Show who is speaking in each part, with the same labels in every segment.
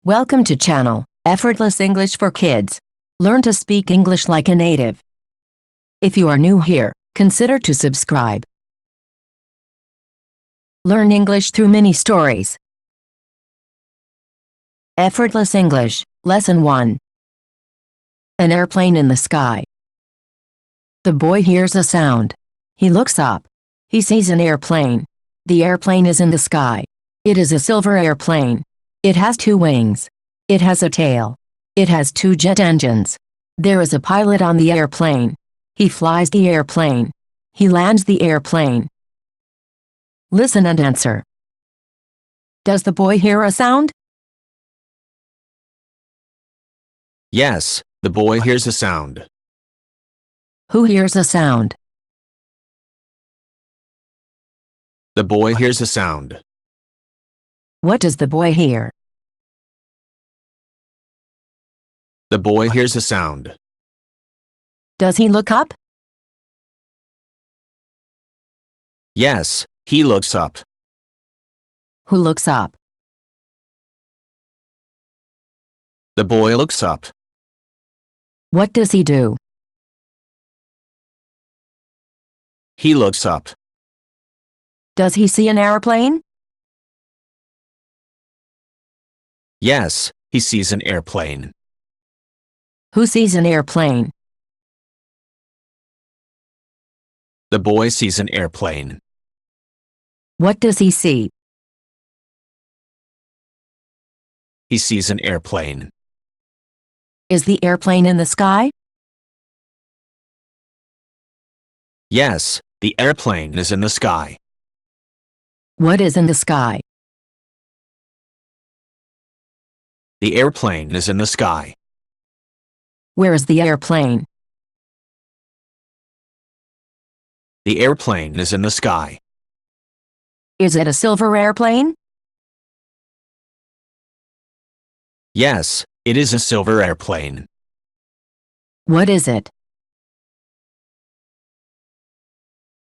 Speaker 1: Welcome to channel, Effortless English for Kids. Learn to speak English like a native. If you are new here, consider to subscribe. Learn English through mini stories. Effortless English, Lesson 1. An airplane in the sky. The boy hears a sound. He looks up. He sees an airplane. The airplane is in the sky. It is a silver airplane. It has 2 wings. It has a tail. It has 2 jet engines. There is a pilot on the airplane. He flies the airplane. He lands the airplane. Listen and answer. Does the boy hear a sound?
Speaker 2: Yes, the boy hears a sound.
Speaker 1: Who hears a sound?
Speaker 2: The boy hears a sound.
Speaker 1: What does the boy hear?
Speaker 2: The boy hears a sound.
Speaker 1: Does he look up?
Speaker 2: Yes, he looks up.
Speaker 1: Who looks up?
Speaker 2: The boy looks up.
Speaker 1: What does he do?
Speaker 2: He looks up.
Speaker 1: Does he see an airplane?
Speaker 2: Yes, he sees an airplane.
Speaker 1: Who sees an airplane?
Speaker 2: The boy sees an airplane.
Speaker 1: What does he see?
Speaker 2: He sees an airplane.
Speaker 1: Is the airplane in the sky?
Speaker 2: Yes, the airplane is in the sky.
Speaker 1: What is in the sky?
Speaker 2: The airplane is in the sky.
Speaker 1: Where is the airplane?
Speaker 2: The airplane is in the sky.
Speaker 1: Is it a silver airplane?
Speaker 2: Yes, it is a silver airplane.
Speaker 1: What is it?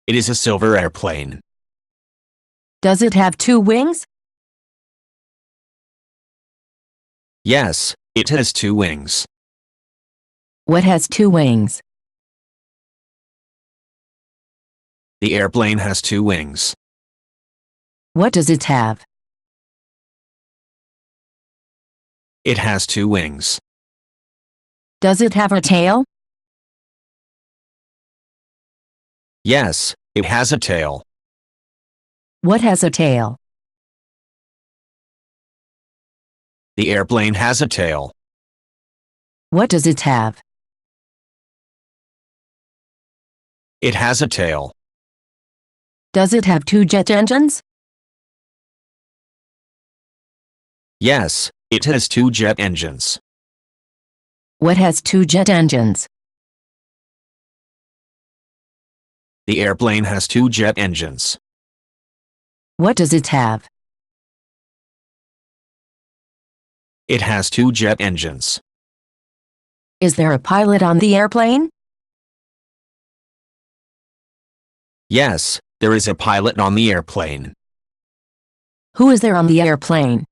Speaker 2: It is a silver airplane.
Speaker 1: Does it have 2 wings?
Speaker 2: Yes, it has 2 wings.
Speaker 1: What has 2 wings?
Speaker 2: The airplane has 2 wings.
Speaker 1: What does it have?
Speaker 2: It has 2 wings.
Speaker 1: Does it have a tail?
Speaker 2: Yes, it has a tail.
Speaker 1: What has a tail?
Speaker 2: The airplane has a tail.
Speaker 1: What does it have?
Speaker 2: It has a tail.
Speaker 1: Does it have 2 jet engines?
Speaker 2: Yes, it has 2 jet engines.
Speaker 1: What has 2 jet engines?
Speaker 2: The airplane has 2 jet engines.
Speaker 1: What does it have?
Speaker 2: It has 2 jet engines.
Speaker 1: Is there a pilot on the airplane?
Speaker 2: Yes, there is a pilot on the airplane.
Speaker 1: Who is there on the airplane?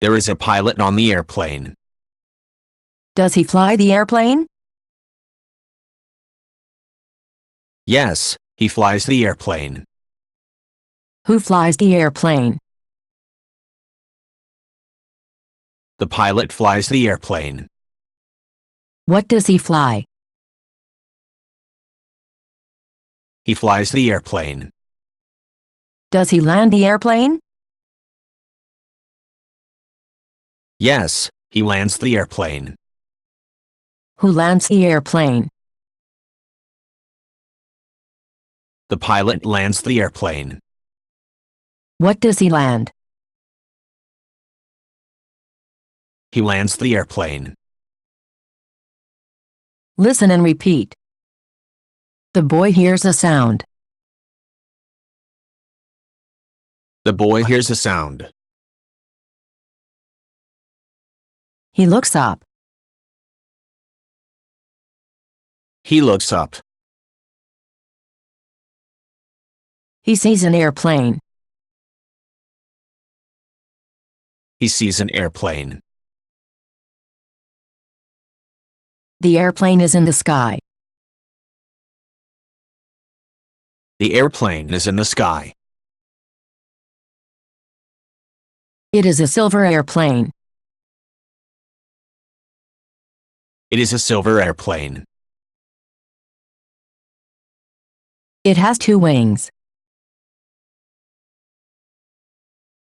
Speaker 2: There is a pilot on the airplane.
Speaker 1: Does he fly the airplane?
Speaker 2: Yes, he flies the airplane.
Speaker 1: Who flies the airplane?
Speaker 2: The pilot flies the airplane.
Speaker 1: What does he fly?
Speaker 2: He flies the airplane.
Speaker 1: Does he land the airplane?
Speaker 2: Yes, he lands the airplane.
Speaker 1: Who lands the airplane?
Speaker 2: The pilot lands the airplane.
Speaker 1: What does he land?
Speaker 2: He lands the airplane.
Speaker 1: Listen and repeat. The boy hears a sound.
Speaker 2: The boy hears a sound.
Speaker 1: He looks up.
Speaker 2: He looks up.
Speaker 1: He sees an airplane.
Speaker 2: He sees an airplane.
Speaker 1: The airplane is in the sky.
Speaker 2: The airplane is in the sky.
Speaker 1: It is a silver airplane.
Speaker 2: It is a silver airplane.
Speaker 1: It has two wings.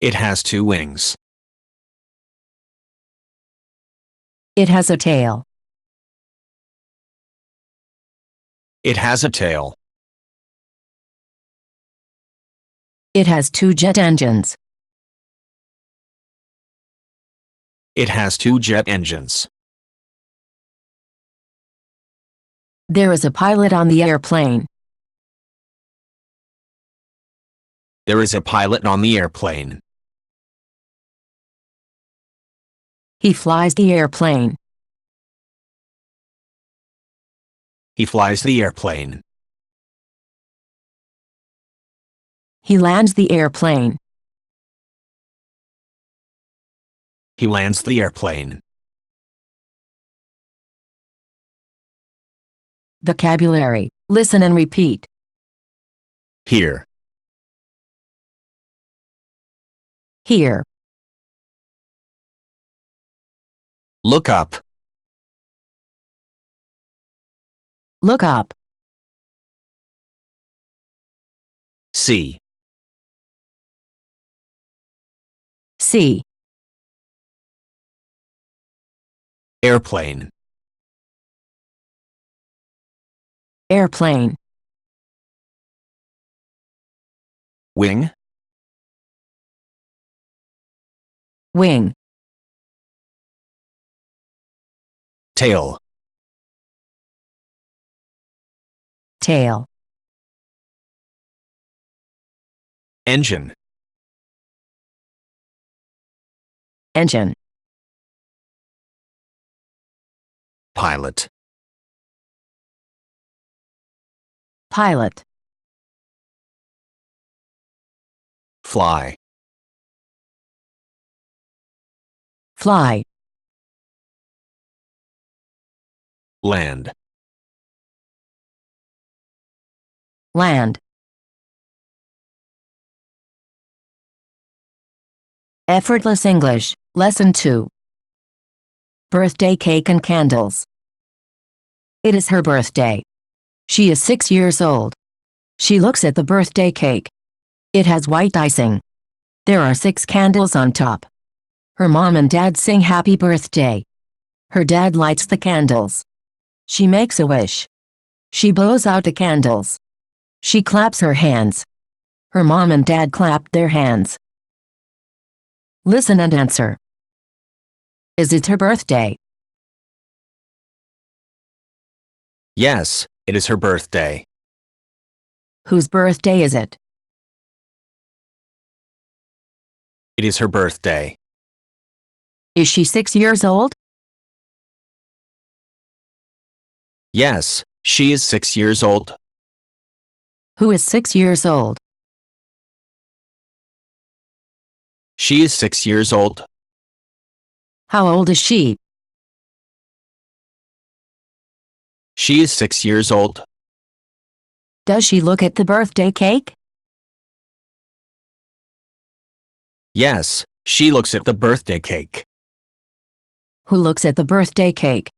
Speaker 2: It has two wings.
Speaker 1: It has a tail.
Speaker 2: It has a tail.
Speaker 1: It has two jet engines.
Speaker 2: It has two jet engines.
Speaker 1: There is a pilot on the airplane.
Speaker 2: There is a pilot on the airplane.
Speaker 1: He flies the airplane.
Speaker 2: He flies the airplane.
Speaker 1: He lands the airplane.
Speaker 2: He lands the airplane.
Speaker 1: Vocabulary. Listen and repeat.
Speaker 2: Here.
Speaker 1: Here.
Speaker 2: Look up.
Speaker 1: Look up.
Speaker 2: See.
Speaker 1: See.
Speaker 2: Airplane.
Speaker 1: Airplane.
Speaker 2: Wing.
Speaker 1: Wing.
Speaker 2: Tail.
Speaker 1: Tail.
Speaker 2: Engine.
Speaker 1: Engine.
Speaker 2: Pilot.
Speaker 1: Pilot.
Speaker 2: Fly.
Speaker 1: Fly.
Speaker 2: Land.
Speaker 1: Land. Effortless English, Lesson 2. Birthday cake and candles. It is her birthday. She is 6 years old. She looks at the birthday cake. It has white icing. There are 6 candles on top. Her mom and dad sing happy birthday. Her dad lights the candles. She makes a wish. She blows out the candles. She claps her hands. Her mom and dad clap their hands. Listen and answer. Is it her birthday?
Speaker 2: Yes, it is her birthday.
Speaker 1: Whose birthday is it?
Speaker 2: It is her birthday.
Speaker 1: Is she 6 years old?
Speaker 2: Yes, she is 6 years old.
Speaker 1: Who is 6 years old?
Speaker 2: She is 6 years old.
Speaker 1: How old is she?
Speaker 2: She is 6 years old.
Speaker 1: Does she look at the birthday cake?
Speaker 2: Yes, she looks at the birthday cake.
Speaker 1: Who looks at the birthday cake?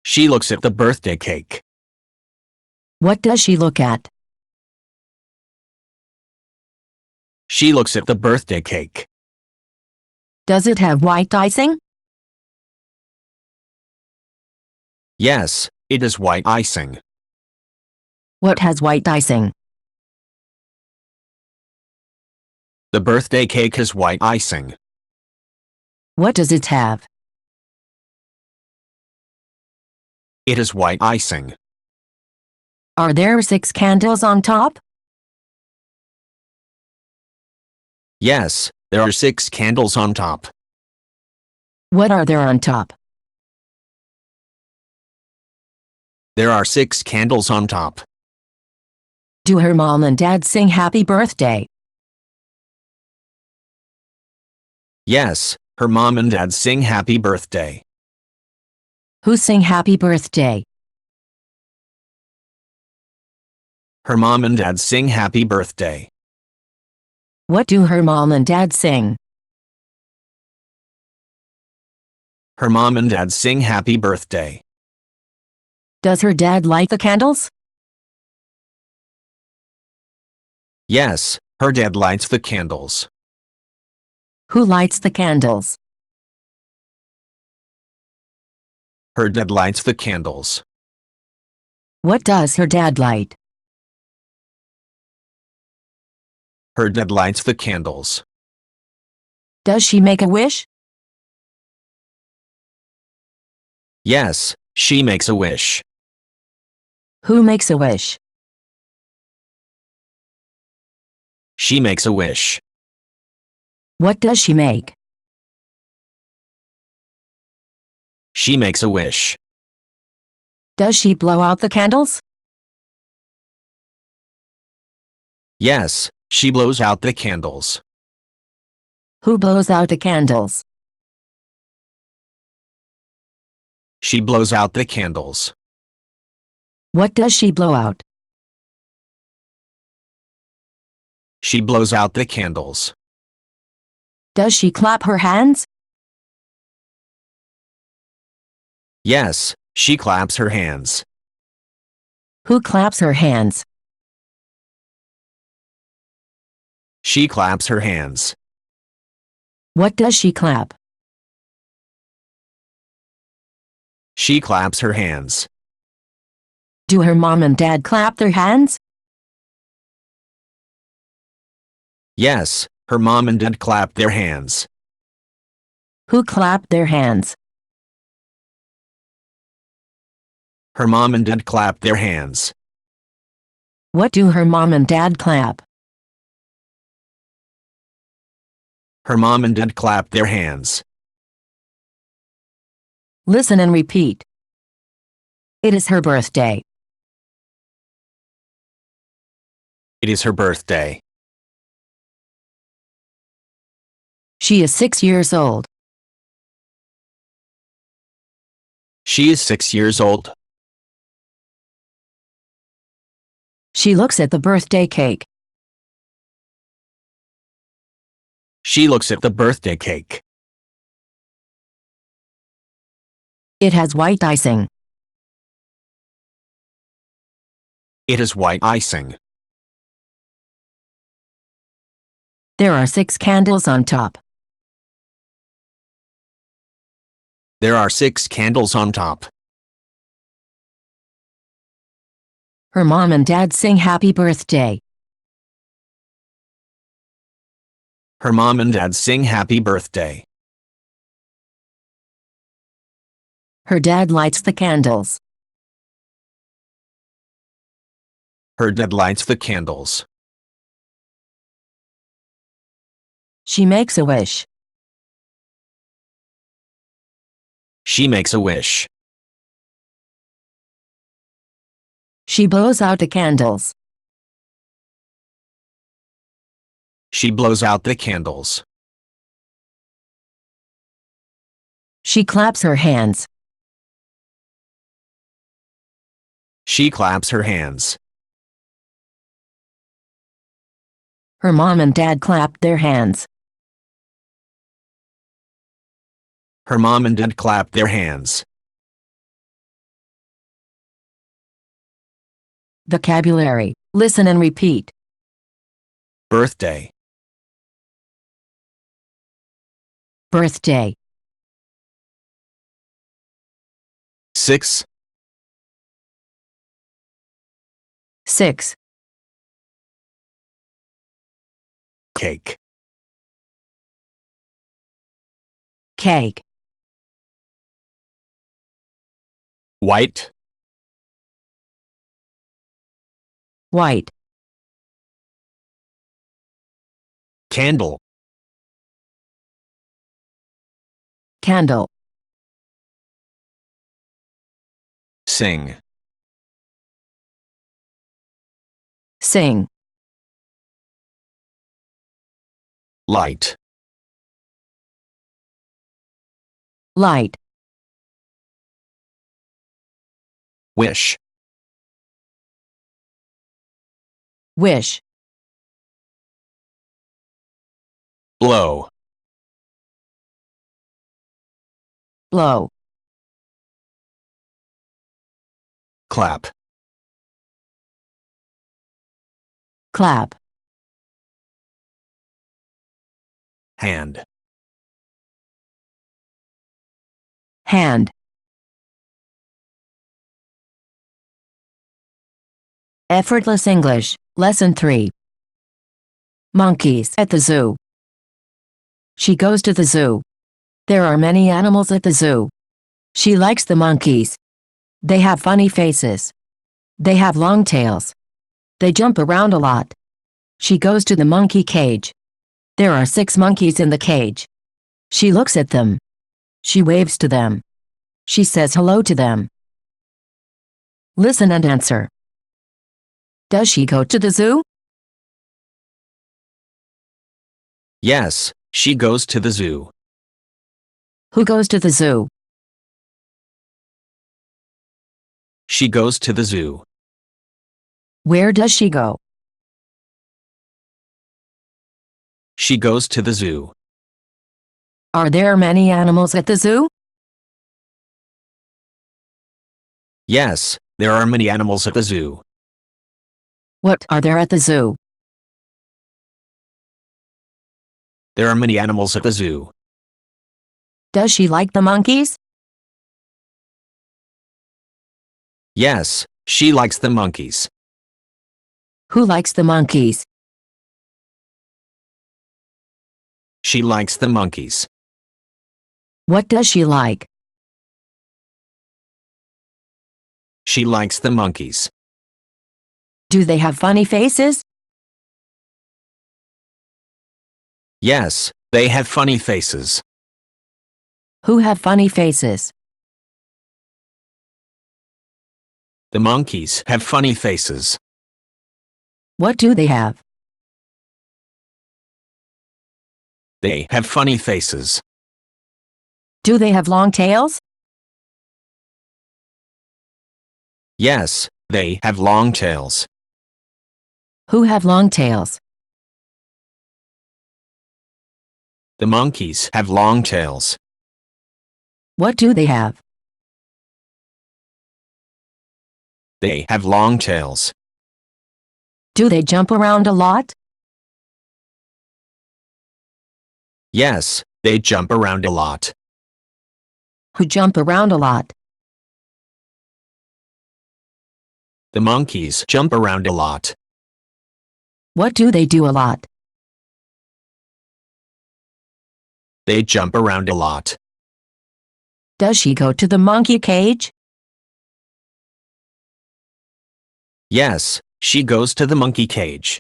Speaker 2: She looks at the birthday cake.
Speaker 1: What does she look at?
Speaker 2: She looks at the birthday cake.
Speaker 1: Does it have white icing?
Speaker 2: Yes, it is white icing.
Speaker 1: What has white icing?
Speaker 2: The birthday cake has white icing.
Speaker 1: What does it have?
Speaker 2: It has white icing.
Speaker 1: Are there 6 candles on top?
Speaker 2: Yes, there are 6 candles on top.
Speaker 1: What are there on top?
Speaker 2: There are 6 candles on top.
Speaker 1: Do her mom and dad sing happy birthday?
Speaker 2: Yes, her mom and dad sing happy birthday.
Speaker 1: Who sing happy birthday?
Speaker 2: Her mom and dad sing happy birthday.
Speaker 1: What do her mom and dad sing?
Speaker 2: Her mom and dad sing happy birthday.
Speaker 1: Does her dad light the candles?
Speaker 2: Yes, her dad lights the candles.
Speaker 1: Who lights the candles?
Speaker 2: Her dad lights the candles.
Speaker 1: What does her dad light?
Speaker 2: Her dad lights the candles.
Speaker 1: Does she make a wish?
Speaker 2: Yes, she makes a wish.
Speaker 1: Who makes a wish?
Speaker 2: She makes a wish.
Speaker 1: What does she make?
Speaker 2: She makes a wish.
Speaker 1: Does she blow out the candles?
Speaker 2: Yes, she blows out the candles.
Speaker 1: Who blows out the candles?
Speaker 2: She blows out the candles.
Speaker 1: What does she blow out?
Speaker 2: She blows out the candles.
Speaker 1: Does she clap her hands?
Speaker 2: Yes, she claps her hands.
Speaker 1: Who claps her hands?
Speaker 2: She claps her hands.
Speaker 1: What does she clap?
Speaker 2: She claps her hands.
Speaker 1: Do her mom and dad clap their hands?
Speaker 2: Yes, her mom and dad clap their hands.
Speaker 1: Who clap their hands?
Speaker 2: Her mom and dad clap their hands.
Speaker 1: What do her mom and dad clap?
Speaker 2: Her mom and dad clap their hands.
Speaker 1: Listen and repeat. It is her birthday.
Speaker 2: It is her birthday.
Speaker 1: She is 6 years old.
Speaker 2: She is 6 years old.
Speaker 1: She looks at the birthday cake.
Speaker 2: She looks at the birthday cake.
Speaker 1: It has white icing.
Speaker 2: It has white icing.
Speaker 1: There are 6 candles on top.
Speaker 2: There are 6 candles on top.
Speaker 1: Her mom and dad sing happy birthday.
Speaker 2: Her mom and dad sing happy birthday.
Speaker 1: Her dad lights the candles.
Speaker 2: Her dad lights the candles.
Speaker 1: She makes a wish.
Speaker 2: She makes a wish.
Speaker 1: She blows out the candles.
Speaker 2: She blows out the candles.
Speaker 1: She claps her hands.
Speaker 2: She claps her hands.
Speaker 1: Her mom and dad clapped their hands.
Speaker 2: Her mom and dad clap their hands.
Speaker 1: Vocabulary. Listen and repeat.
Speaker 2: Birthday.
Speaker 1: Birthday.
Speaker 2: 6.
Speaker 1: 6.
Speaker 2: Cake.
Speaker 1: Cake.
Speaker 2: White.
Speaker 1: White.
Speaker 2: Candle.
Speaker 1: Candle.
Speaker 2: Sing.
Speaker 1: Sing.
Speaker 2: Light.
Speaker 1: light,
Speaker 2: wish,
Speaker 1: wish,
Speaker 2: blow,
Speaker 1: blow,
Speaker 2: clap,
Speaker 1: clap,
Speaker 2: hand,
Speaker 1: hand. Effortless English, Lesson 3. Monkeys at the zoo. She goes to the zoo. There are many animals at the zoo. She likes the monkeys. They have funny faces. They have long tails. They jump around a lot. She goes to the monkey cage. There are 6 monkeys in the cage. She looks at them. She waves to them. She says hello to them. Listen and answer. Does she go to the zoo?
Speaker 2: yes, she goes to the zoo.
Speaker 1: Who goes to the zoo?
Speaker 2: She goes to the zoo.
Speaker 1: Where does she go?
Speaker 2: She goes to the zoo.
Speaker 1: Are there many animals at the zoo?
Speaker 2: Yes, there are many animals at the zoo.
Speaker 1: What are there at the zoo?
Speaker 2: There are many animals at the zoo.
Speaker 1: Does she like the monkeys?
Speaker 2: Yes, she likes the monkeys.
Speaker 1: Who likes the monkeys?
Speaker 2: She likes the monkeys.
Speaker 1: What does she like?
Speaker 2: She likes the monkeys.
Speaker 1: Do they have funny faces?
Speaker 2: Yes, they have funny faces.
Speaker 1: Who have funny faces?
Speaker 2: The monkeys have funny faces.
Speaker 1: What do they have?
Speaker 2: They have funny faces.
Speaker 1: Do they have long tails?
Speaker 2: Yes, they have long tails.
Speaker 1: Who have long tails?
Speaker 2: The monkeys have long tails.
Speaker 1: What do they have?
Speaker 2: They have long tails.
Speaker 1: Do they jump around a lot?
Speaker 2: Yes, they jump around a lot.
Speaker 1: Who jump around a lot?
Speaker 2: The monkeys jump around a lot.
Speaker 1: What do they do a lot?
Speaker 2: They jump around a lot.
Speaker 1: Does she go to the monkey cage?
Speaker 2: Yes, she goes to the monkey cage.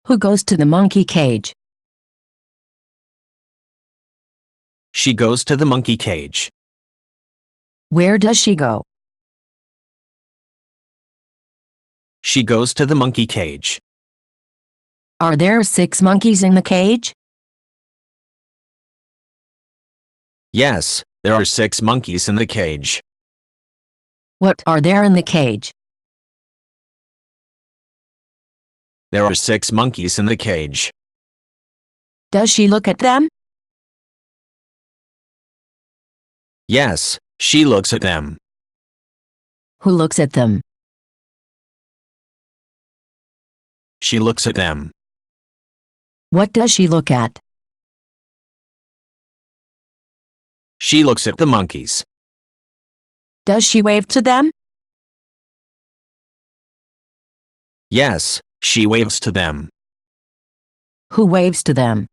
Speaker 1: Who goes to the monkey cage?
Speaker 2: She goes to the monkey cage.
Speaker 1: Where does she go?
Speaker 2: She goes to the monkey cage.
Speaker 1: Are there 6 monkeys in the cage?
Speaker 2: Yes, there are 6 monkeys in the cage.
Speaker 1: What are there in the cage?
Speaker 2: There are 6 monkeys in the cage.
Speaker 1: Does she look at them?
Speaker 2: Yes, she looks at them.
Speaker 1: Who looks at them?
Speaker 2: She looks at them.
Speaker 1: What does she look at?
Speaker 2: She looks at the monkeys.
Speaker 1: Does she wave to them?
Speaker 2: Yes, she waves to them.
Speaker 1: Who waves to them?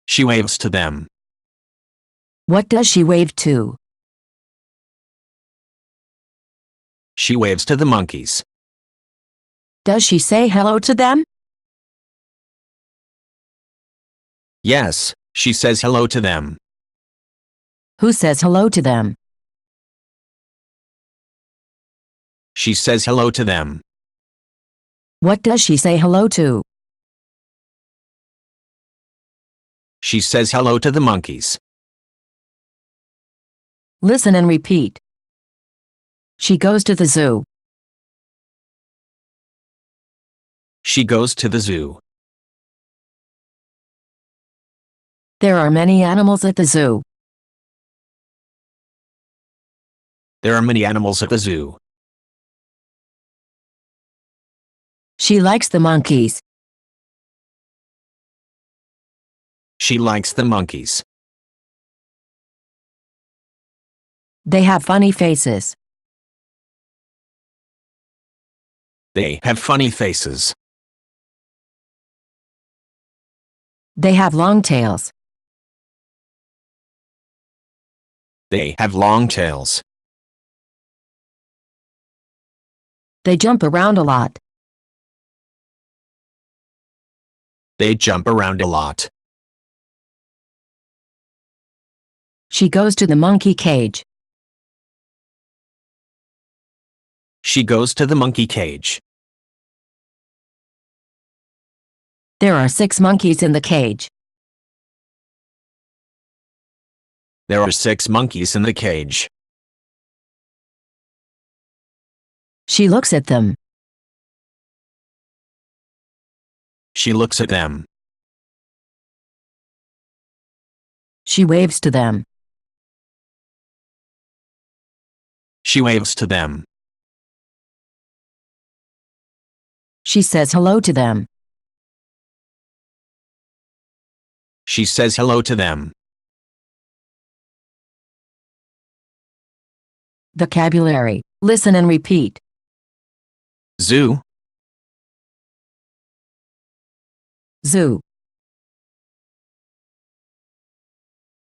Speaker 2: She waves to them.
Speaker 1: What does she wave to?
Speaker 2: She waves to the monkeys.
Speaker 1: Does she say hello to them?
Speaker 2: Yes, she says hello to them.
Speaker 1: Who says hello to them?
Speaker 2: She says hello to them.
Speaker 1: What does she say hello to?
Speaker 2: She says hello to the monkeys.
Speaker 1: Listen and repeat. She goes to the zoo.
Speaker 2: She goes to the zoo.
Speaker 1: There are many animals at the zoo.
Speaker 2: There are many animals at the zoo.
Speaker 1: She likes the monkeys.
Speaker 2: She likes the monkeys.
Speaker 1: They have funny faces.
Speaker 2: They have funny faces.
Speaker 1: They have long tails.
Speaker 2: They have long tails.
Speaker 1: They jump around a lot.
Speaker 2: They jump around a lot.
Speaker 1: She goes to the monkey cage.
Speaker 2: She goes to the monkey cage.
Speaker 1: There are 6 monkeys in the cage.
Speaker 2: There are 6 monkeys in the cage.
Speaker 1: She looks at them.
Speaker 2: She looks at them.
Speaker 1: She waves to them.
Speaker 2: She waves to them.
Speaker 1: She says hello to them.
Speaker 2: She says hello to them.
Speaker 1: Vocabulary. Listen and repeat.
Speaker 2: Zoo.
Speaker 1: Zoo.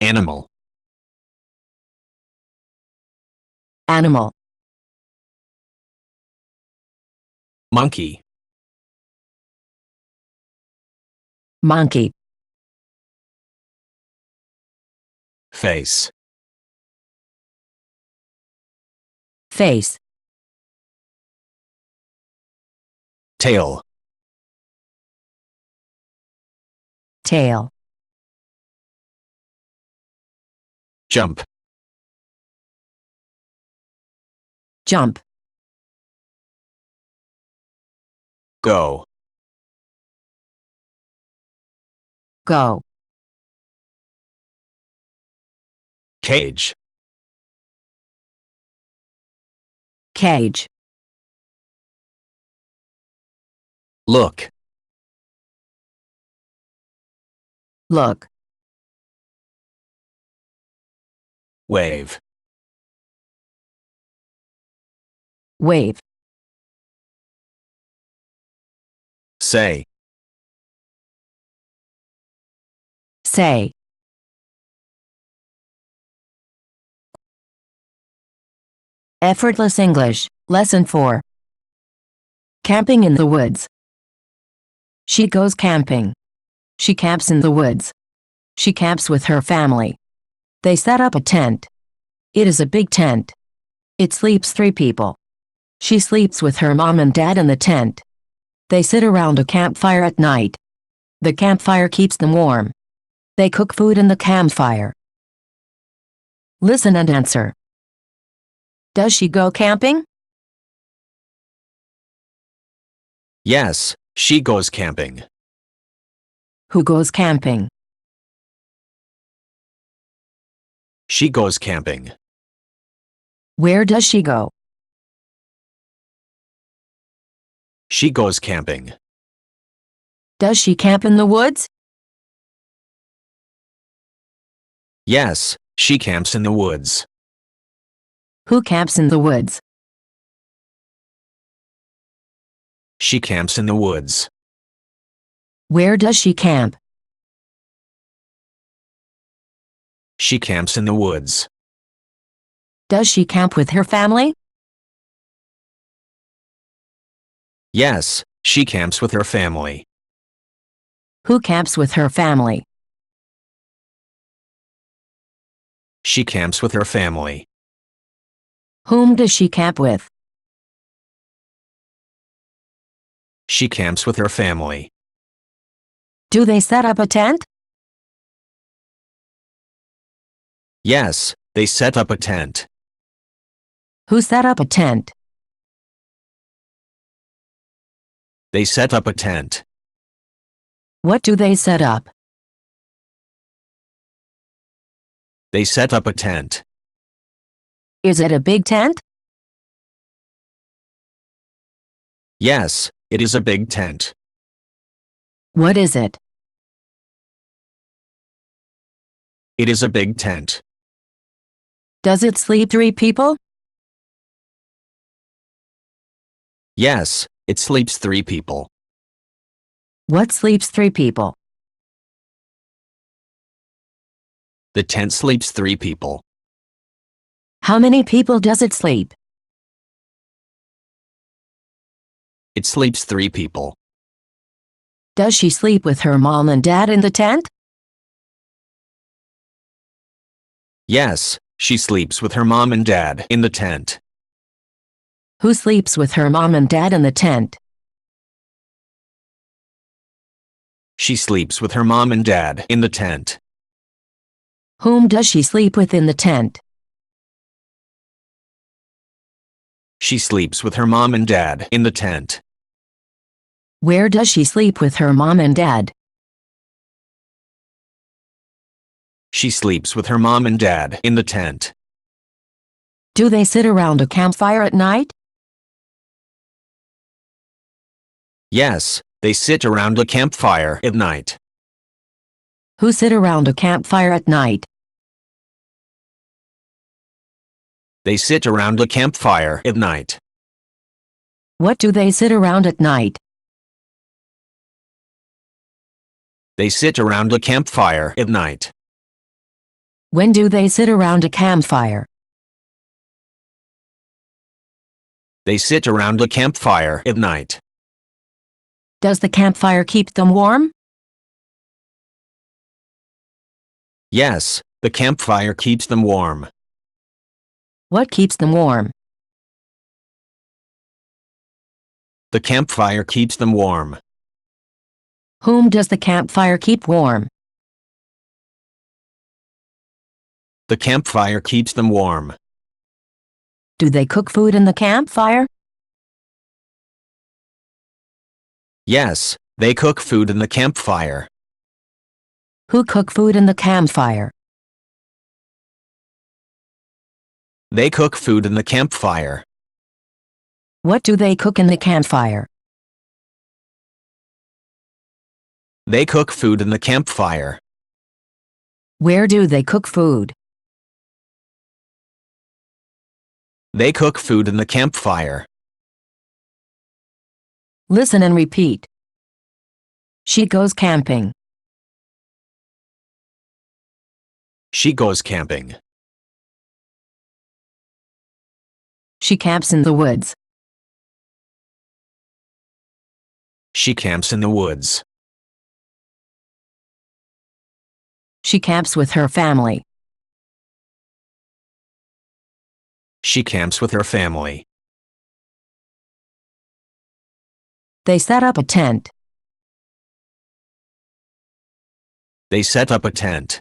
Speaker 2: Animal.
Speaker 1: Animal.
Speaker 2: Monkey.
Speaker 1: Monkey.
Speaker 2: Face.
Speaker 1: Face.
Speaker 2: Tail.
Speaker 1: Tail.
Speaker 2: Jump.
Speaker 1: Jump.
Speaker 2: Go.
Speaker 1: Go.
Speaker 2: Cage.
Speaker 1: Cage.
Speaker 2: Look.
Speaker 1: Look.
Speaker 2: Wave.
Speaker 1: Wave.
Speaker 2: Say.
Speaker 1: Say. Effortless English, Lesson 4. Camping in the woods. She goes camping. She camps in the woods. She camps with her family. They set up a tent. It is a big tent. It sleeps 3 people. She sleeps with her mom and dad in the tent. They sit around a campfire at night. The campfire keeps them warm. They cook food in the campfire. Listen and answer. Does she go camping?
Speaker 2: Yes, she goes camping.
Speaker 1: Who goes camping?
Speaker 2: She goes camping.
Speaker 1: Where does she go?
Speaker 2: She goes camping.
Speaker 1: Does she camp in the woods?
Speaker 2: Yes, she camps in the woods.
Speaker 1: Who camps in the woods?
Speaker 2: She camps in the woods.
Speaker 1: Where does she camp?
Speaker 2: She camps in the woods.
Speaker 1: Does she camp with her family?
Speaker 2: Yes, she camps with her family.
Speaker 1: Who camps with her family?
Speaker 2: She camps with her family.
Speaker 1: Whom does she camp with?
Speaker 2: She camps with her family.
Speaker 1: Do they set up a tent?
Speaker 2: Yes, they set up a tent.
Speaker 1: Who set up a tent?
Speaker 2: They set up a tent.
Speaker 1: What do they set up?
Speaker 2: They set up a tent.
Speaker 1: Is it a big tent?
Speaker 2: Yes, it is a big tent.
Speaker 1: What is it?
Speaker 2: It is a big tent.
Speaker 1: Does it sleep 3 people?
Speaker 2: Yes, it sleeps 3 people.
Speaker 1: What sleeps 3 people?
Speaker 2: The tent sleeps 3 people.
Speaker 1: How many people does it sleep?
Speaker 2: It sleeps 3 people.
Speaker 1: Does she sleep with her mom and dad in the tent?
Speaker 2: Yes, she sleeps with her mom and dad in the tent.
Speaker 1: Who sleeps with her mom and dad in the tent?
Speaker 2: She sleeps with her mom and dad in the tent.
Speaker 1: Whom does she sleep with in the tent?
Speaker 2: She sleeps with her mom and dad in the tent.
Speaker 1: Where does she sleep with her mom and dad?
Speaker 2: She sleeps with her mom and dad in the tent.
Speaker 1: Do they sit around a campfire at night?
Speaker 2: Yes, they sit around a campfire at night.
Speaker 1: Who sit around a campfire at night?
Speaker 2: They sit around a campfire at night.
Speaker 1: What do they sit around at night?
Speaker 2: They sit around a campfire at night.
Speaker 1: When do they sit around a campfire?
Speaker 2: They sit around a campfire at night.
Speaker 1: Does the campfire keep them warm?
Speaker 2: Yes, the campfire keeps them warm.
Speaker 1: What keeps them warm?
Speaker 2: The campfire keeps them warm.
Speaker 1: Whom does the campfire keep warm?
Speaker 2: The campfire keeps them warm.
Speaker 1: Do they cook food in the campfire?
Speaker 2: Yes, they cook food in the campfire.
Speaker 1: Who cook food in the campfire?
Speaker 2: They cook food in the campfire.
Speaker 1: What do they cook in the campfire?
Speaker 2: They cook food in the campfire.
Speaker 1: Where do they cook food?
Speaker 2: They cook food in the campfire.
Speaker 1: Listen and repeat. She goes camping.
Speaker 2: She goes camping.
Speaker 1: She camps in the woods.
Speaker 2: She camps in the woods.
Speaker 1: She camps with her family.
Speaker 2: She camps with her family.
Speaker 1: They set up a tent.
Speaker 2: They set up a tent.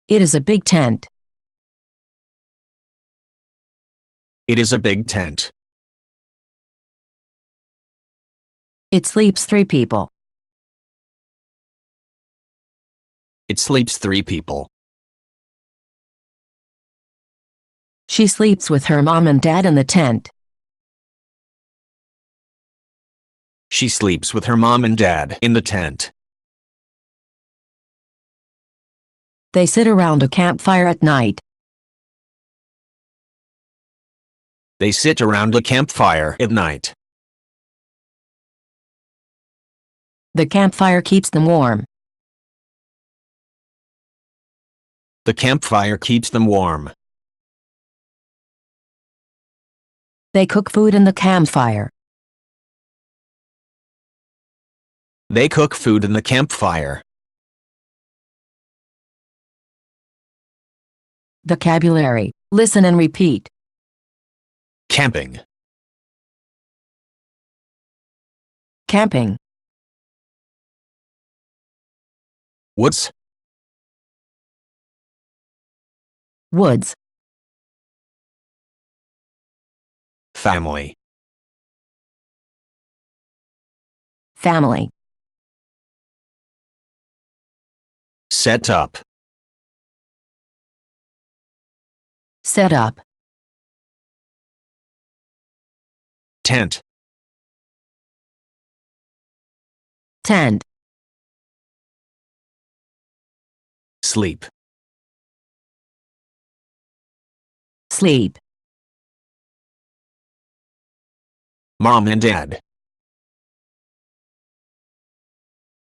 Speaker 1: It is a big tent.
Speaker 2: It is a big tent.
Speaker 1: It sleeps 3 people.
Speaker 2: It sleeps 3 people.
Speaker 1: She sleeps with her mom and dad in the tent.
Speaker 2: She sleeps with her mom and dad in the tent.
Speaker 1: They sit around a campfire at night.
Speaker 2: They sit around a campfire at night.
Speaker 1: The campfire keeps them warm.
Speaker 2: The campfire keeps them warm.
Speaker 1: They cook food in the campfire.
Speaker 2: They cook food in the campfire.
Speaker 1: Vocabulary. Listen and repeat.
Speaker 2: Camping.
Speaker 1: Camping.
Speaker 2: Woods.
Speaker 1: woods,
Speaker 2: family,
Speaker 1: family,
Speaker 2: set up,
Speaker 1: set up,
Speaker 2: tent,
Speaker 1: tent,
Speaker 2: sleep,
Speaker 1: sleep,
Speaker 2: mom and dad,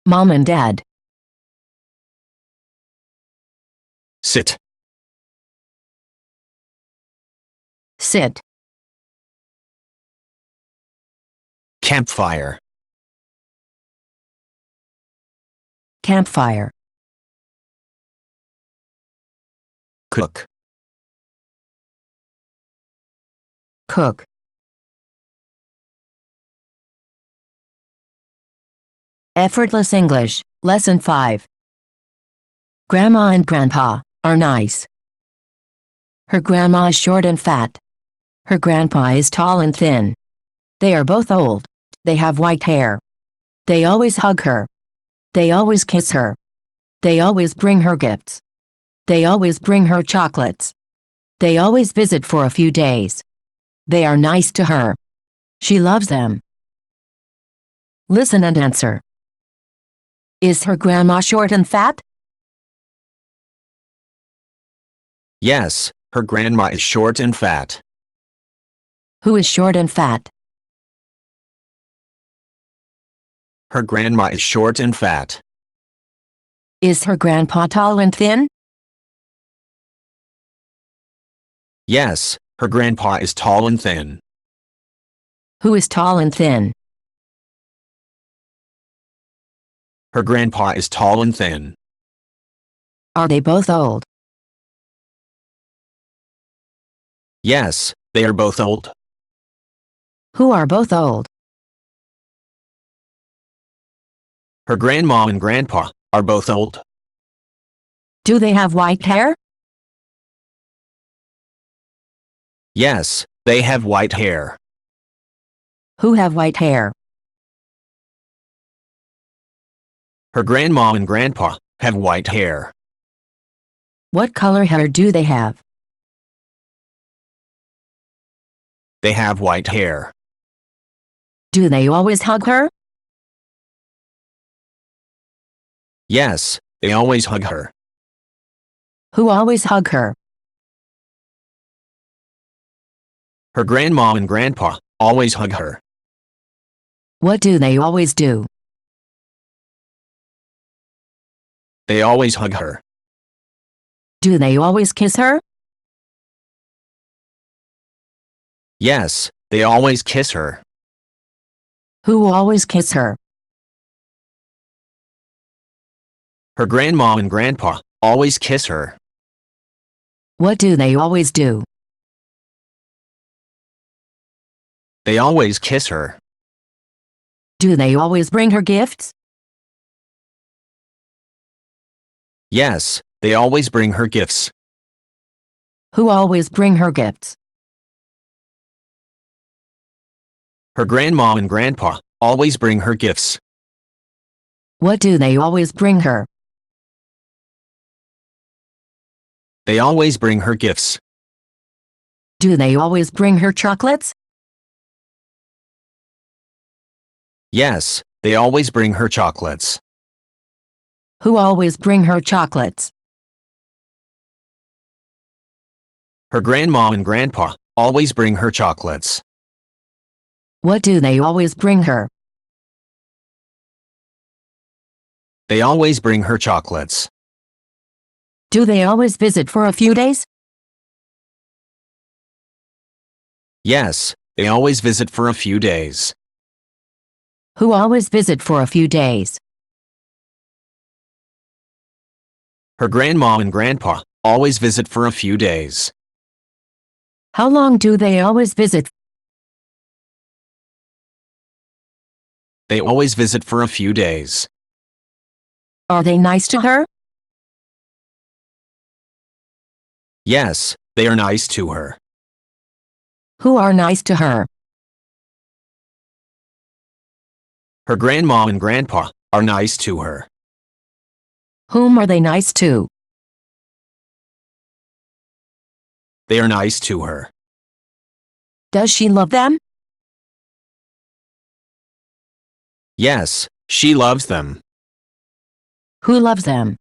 Speaker 1: mom and dad,
Speaker 2: sit,
Speaker 1: sit,
Speaker 2: campfire,
Speaker 1: campfire,
Speaker 2: cook,
Speaker 1: cook, Effortless English, Lesson 5. Grandma and Grandpa are nice. Her grandma is short and fat. Her grandpa is tall and thin. They are both old. They have white hair. They always hug her. They always kiss her. They always bring her gifts. They always bring her chocolates. They always visit for a few days. They are nice to her. She loves them. Listen and answer. Is her grandma short and fat?
Speaker 2: yes, her grandma is short and fat.
Speaker 1: Who is short and fat?
Speaker 2: Her grandma is short and fat.
Speaker 1: Is her grandpa tall and thin?
Speaker 2: Yes, her grandpa is tall and thin.
Speaker 1: Who is tall and thin?
Speaker 2: Her grandpa is tall and thin.
Speaker 1: Are they both old?
Speaker 2: Yes, they are both old.
Speaker 1: Who are both old?
Speaker 2: Her grandma and grandpa are both old.
Speaker 1: Do they have white hair?
Speaker 2: Yes, they have white hair.
Speaker 1: Who have white hair?
Speaker 2: Her grandma and grandpa have white hair.
Speaker 1: What color hair do they have?
Speaker 2: They have white hair.
Speaker 1: Do they always hug her?
Speaker 2: Yes, they always hug her.
Speaker 1: Who always hug her?
Speaker 2: Her grandma and grandpa always hug her.
Speaker 1: What do they always do?
Speaker 2: They always hug her.
Speaker 1: Do they always kiss her?
Speaker 2: Yes, they always kiss her.
Speaker 1: Who always kiss her?
Speaker 2: Her grandma and grandpa always kiss her.
Speaker 1: What do they always do?
Speaker 2: They always kiss her.
Speaker 1: Do they always bring her gifts?
Speaker 2: Yes, they always bring her gifts.
Speaker 1: Who always bring her gifts?
Speaker 2: Her grandma and grandpa always bring her gifts.
Speaker 1: What do they always bring her?
Speaker 2: They always bring her gifts.
Speaker 1: Do they always bring her chocolates?
Speaker 2: Yes, they always bring her chocolates.
Speaker 1: Who always bring her chocolates?
Speaker 2: Her grandma and grandpa always bring her chocolates.
Speaker 1: What do they always bring her?
Speaker 2: They always bring her chocolates.
Speaker 1: Do they always visit for a few days?
Speaker 2: Yes, they always visit for a few days.
Speaker 1: Who always visit for a few days?
Speaker 2: Her grandma and grandpa always visit for a few days.
Speaker 1: How long do they always visit?
Speaker 2: They always visit for a few days.
Speaker 1: Are they nice to her?
Speaker 2: Yes, they are nice to her.
Speaker 1: Who are nice to her?
Speaker 2: Her grandma and grandpa are nice to her.
Speaker 1: Whom are they nice to?
Speaker 2: They are nice to her.
Speaker 1: Does she love them?
Speaker 2: Yes, she loves them.
Speaker 1: Who loves them?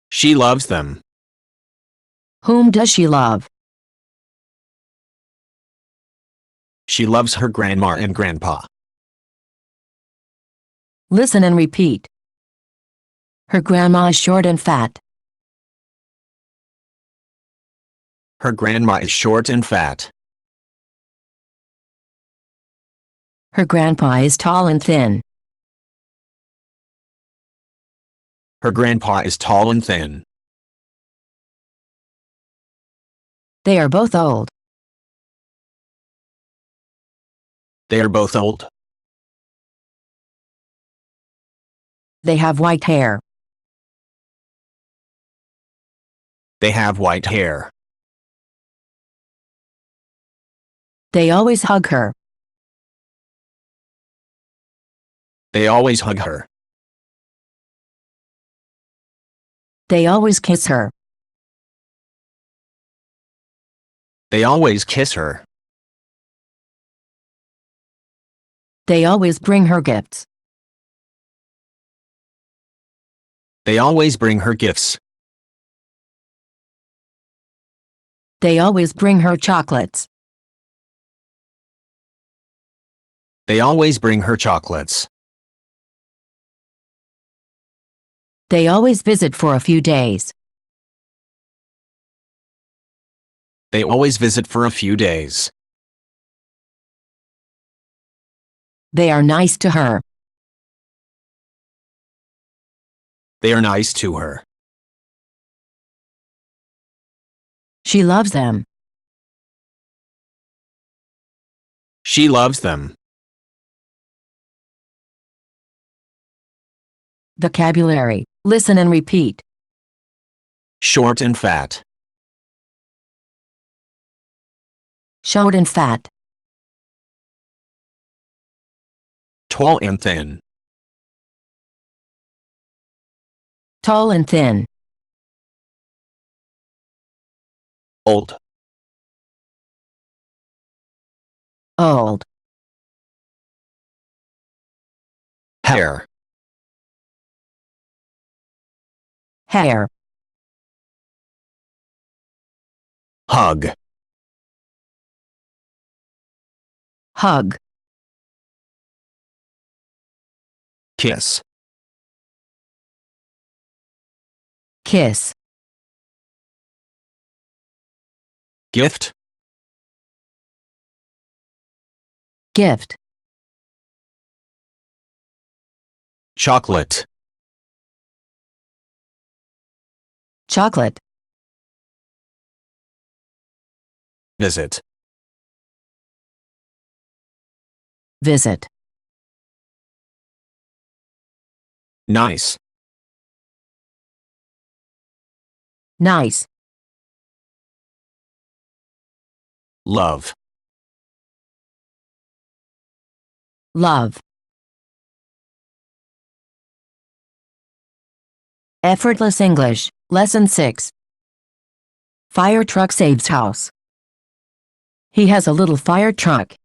Speaker 2: She loves them.
Speaker 1: Whom does she love?
Speaker 2: She loves her grandma and grandpa.
Speaker 1: Listen and repeat. Her grandma is short and fat.
Speaker 2: Her grandma is short and fat.
Speaker 1: Her grandpa is tall and thin.
Speaker 2: Her grandpa is tall and thin.
Speaker 1: They are both old.
Speaker 2: They are both old.
Speaker 1: They have white hair.
Speaker 2: They have white hair.
Speaker 1: They always hug her.
Speaker 2: They always hug her.
Speaker 1: They always kiss her.
Speaker 2: They always kiss her.
Speaker 1: They always bring her gifts.
Speaker 2: They always bring her gifts.
Speaker 1: They always bring her chocolates.
Speaker 2: They always bring her chocolates.
Speaker 1: They always visit for a few days.
Speaker 2: They always visit for a few days.
Speaker 1: They are nice to her.
Speaker 2: They are nice to her.
Speaker 1: She loves them.
Speaker 2: She loves them.
Speaker 1: Vocabulary. Listen and repeat.
Speaker 2: Short and fat.
Speaker 1: Short and fat.
Speaker 2: Tall and thin.
Speaker 1: Tall and thin.
Speaker 2: Old.
Speaker 1: Old.
Speaker 2: Hair.
Speaker 1: Hair.
Speaker 2: Hug.
Speaker 1: Hug.
Speaker 2: Kiss.
Speaker 1: Kiss.
Speaker 2: Gift.
Speaker 1: Gift.
Speaker 2: Chocolate.
Speaker 1: Chocolate.
Speaker 2: Visit.
Speaker 1: Visit.
Speaker 2: Nice.
Speaker 1: Nice.
Speaker 2: Love.
Speaker 1: Love. Effortless English, Lesson 6. Fire truck saves house. He has a little fire truck.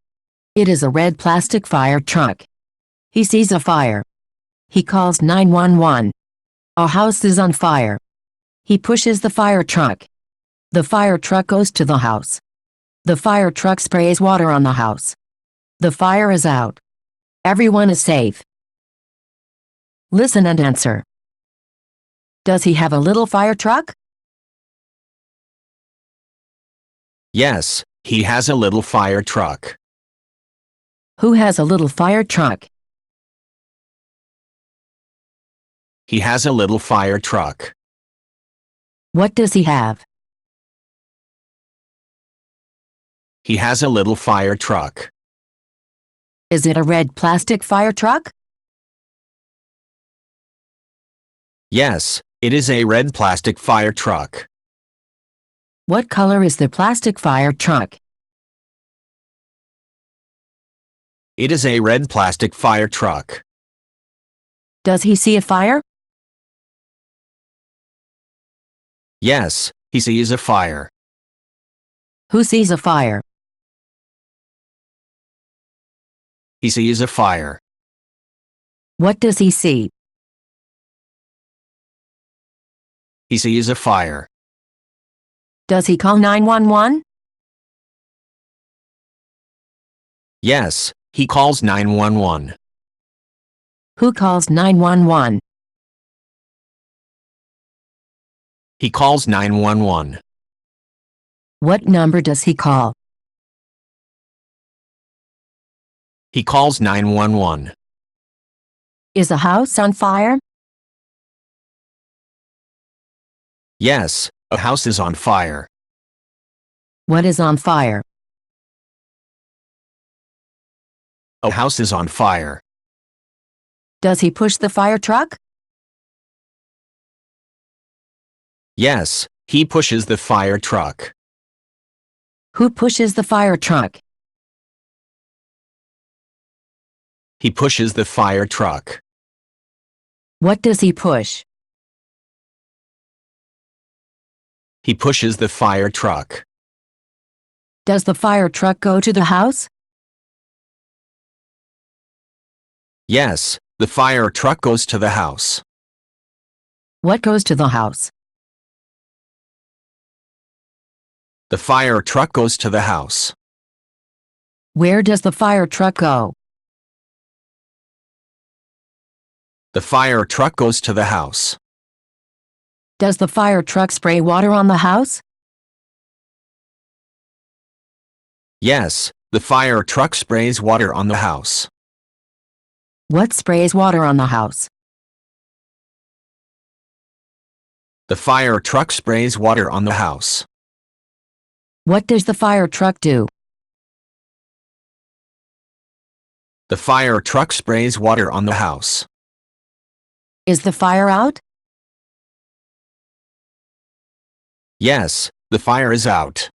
Speaker 1: It is a red plastic fire truck. He sees a fire. He calls 911. A house is on fire. He pushes the fire truck. The fire truck goes to the house. The fire truck sprays water on the house. The fire is out. Everyone is safe. Listen and answer. Does he have a little fire truck?
Speaker 2: Yes, he has a little fire truck.
Speaker 1: Who has a little fire truck?
Speaker 2: He has a little fire truck.
Speaker 1: What does he have?
Speaker 2: He has a little fire truck.
Speaker 1: Is it a red plastic fire truck?
Speaker 2: Yes, It is a red plastic fire truck.
Speaker 1: What color is the plastic fire truck?
Speaker 2: It is a red plastic fire truck.
Speaker 1: Does he see a fire?
Speaker 2: Yes, he sees a fire.
Speaker 1: Who sees a fire?
Speaker 2: He sees a fire.
Speaker 1: What does he see?
Speaker 2: He sees a fire.
Speaker 1: Does he call 911?
Speaker 2: Yes, he calls 911.
Speaker 1: Who calls 911?
Speaker 2: He calls 911.
Speaker 1: What number does he call?
Speaker 2: He calls 911.
Speaker 1: Is a house on fire?
Speaker 2: Yes, a house is on fire.
Speaker 1: What is on fire?
Speaker 2: A house is on fire.
Speaker 1: Does he push the fire truck?
Speaker 2: Yes, he pushes the fire truck.
Speaker 1: Who pushes the fire truck?
Speaker 2: He pushes the fire truck.
Speaker 1: What does he push?
Speaker 2: He pushes the fire truck.
Speaker 1: Does the fire truck go to the house?
Speaker 2: Yes, the fire truck goes to the house.
Speaker 1: What goes to the house?
Speaker 2: The fire truck goes to the house.
Speaker 1: Where does the fire truck go?
Speaker 2: The fire truck goes to the house.
Speaker 1: Does the fire truck spray water on the house?
Speaker 2: Yes, the fire truck sprays water on the house.
Speaker 1: What sprays water on the house?
Speaker 2: The fire truck sprays water on the house.
Speaker 1: What does the fire truck do?
Speaker 2: The fire truck sprays water on the house.
Speaker 1: Is the fire out?
Speaker 2: Yes, the fire is out.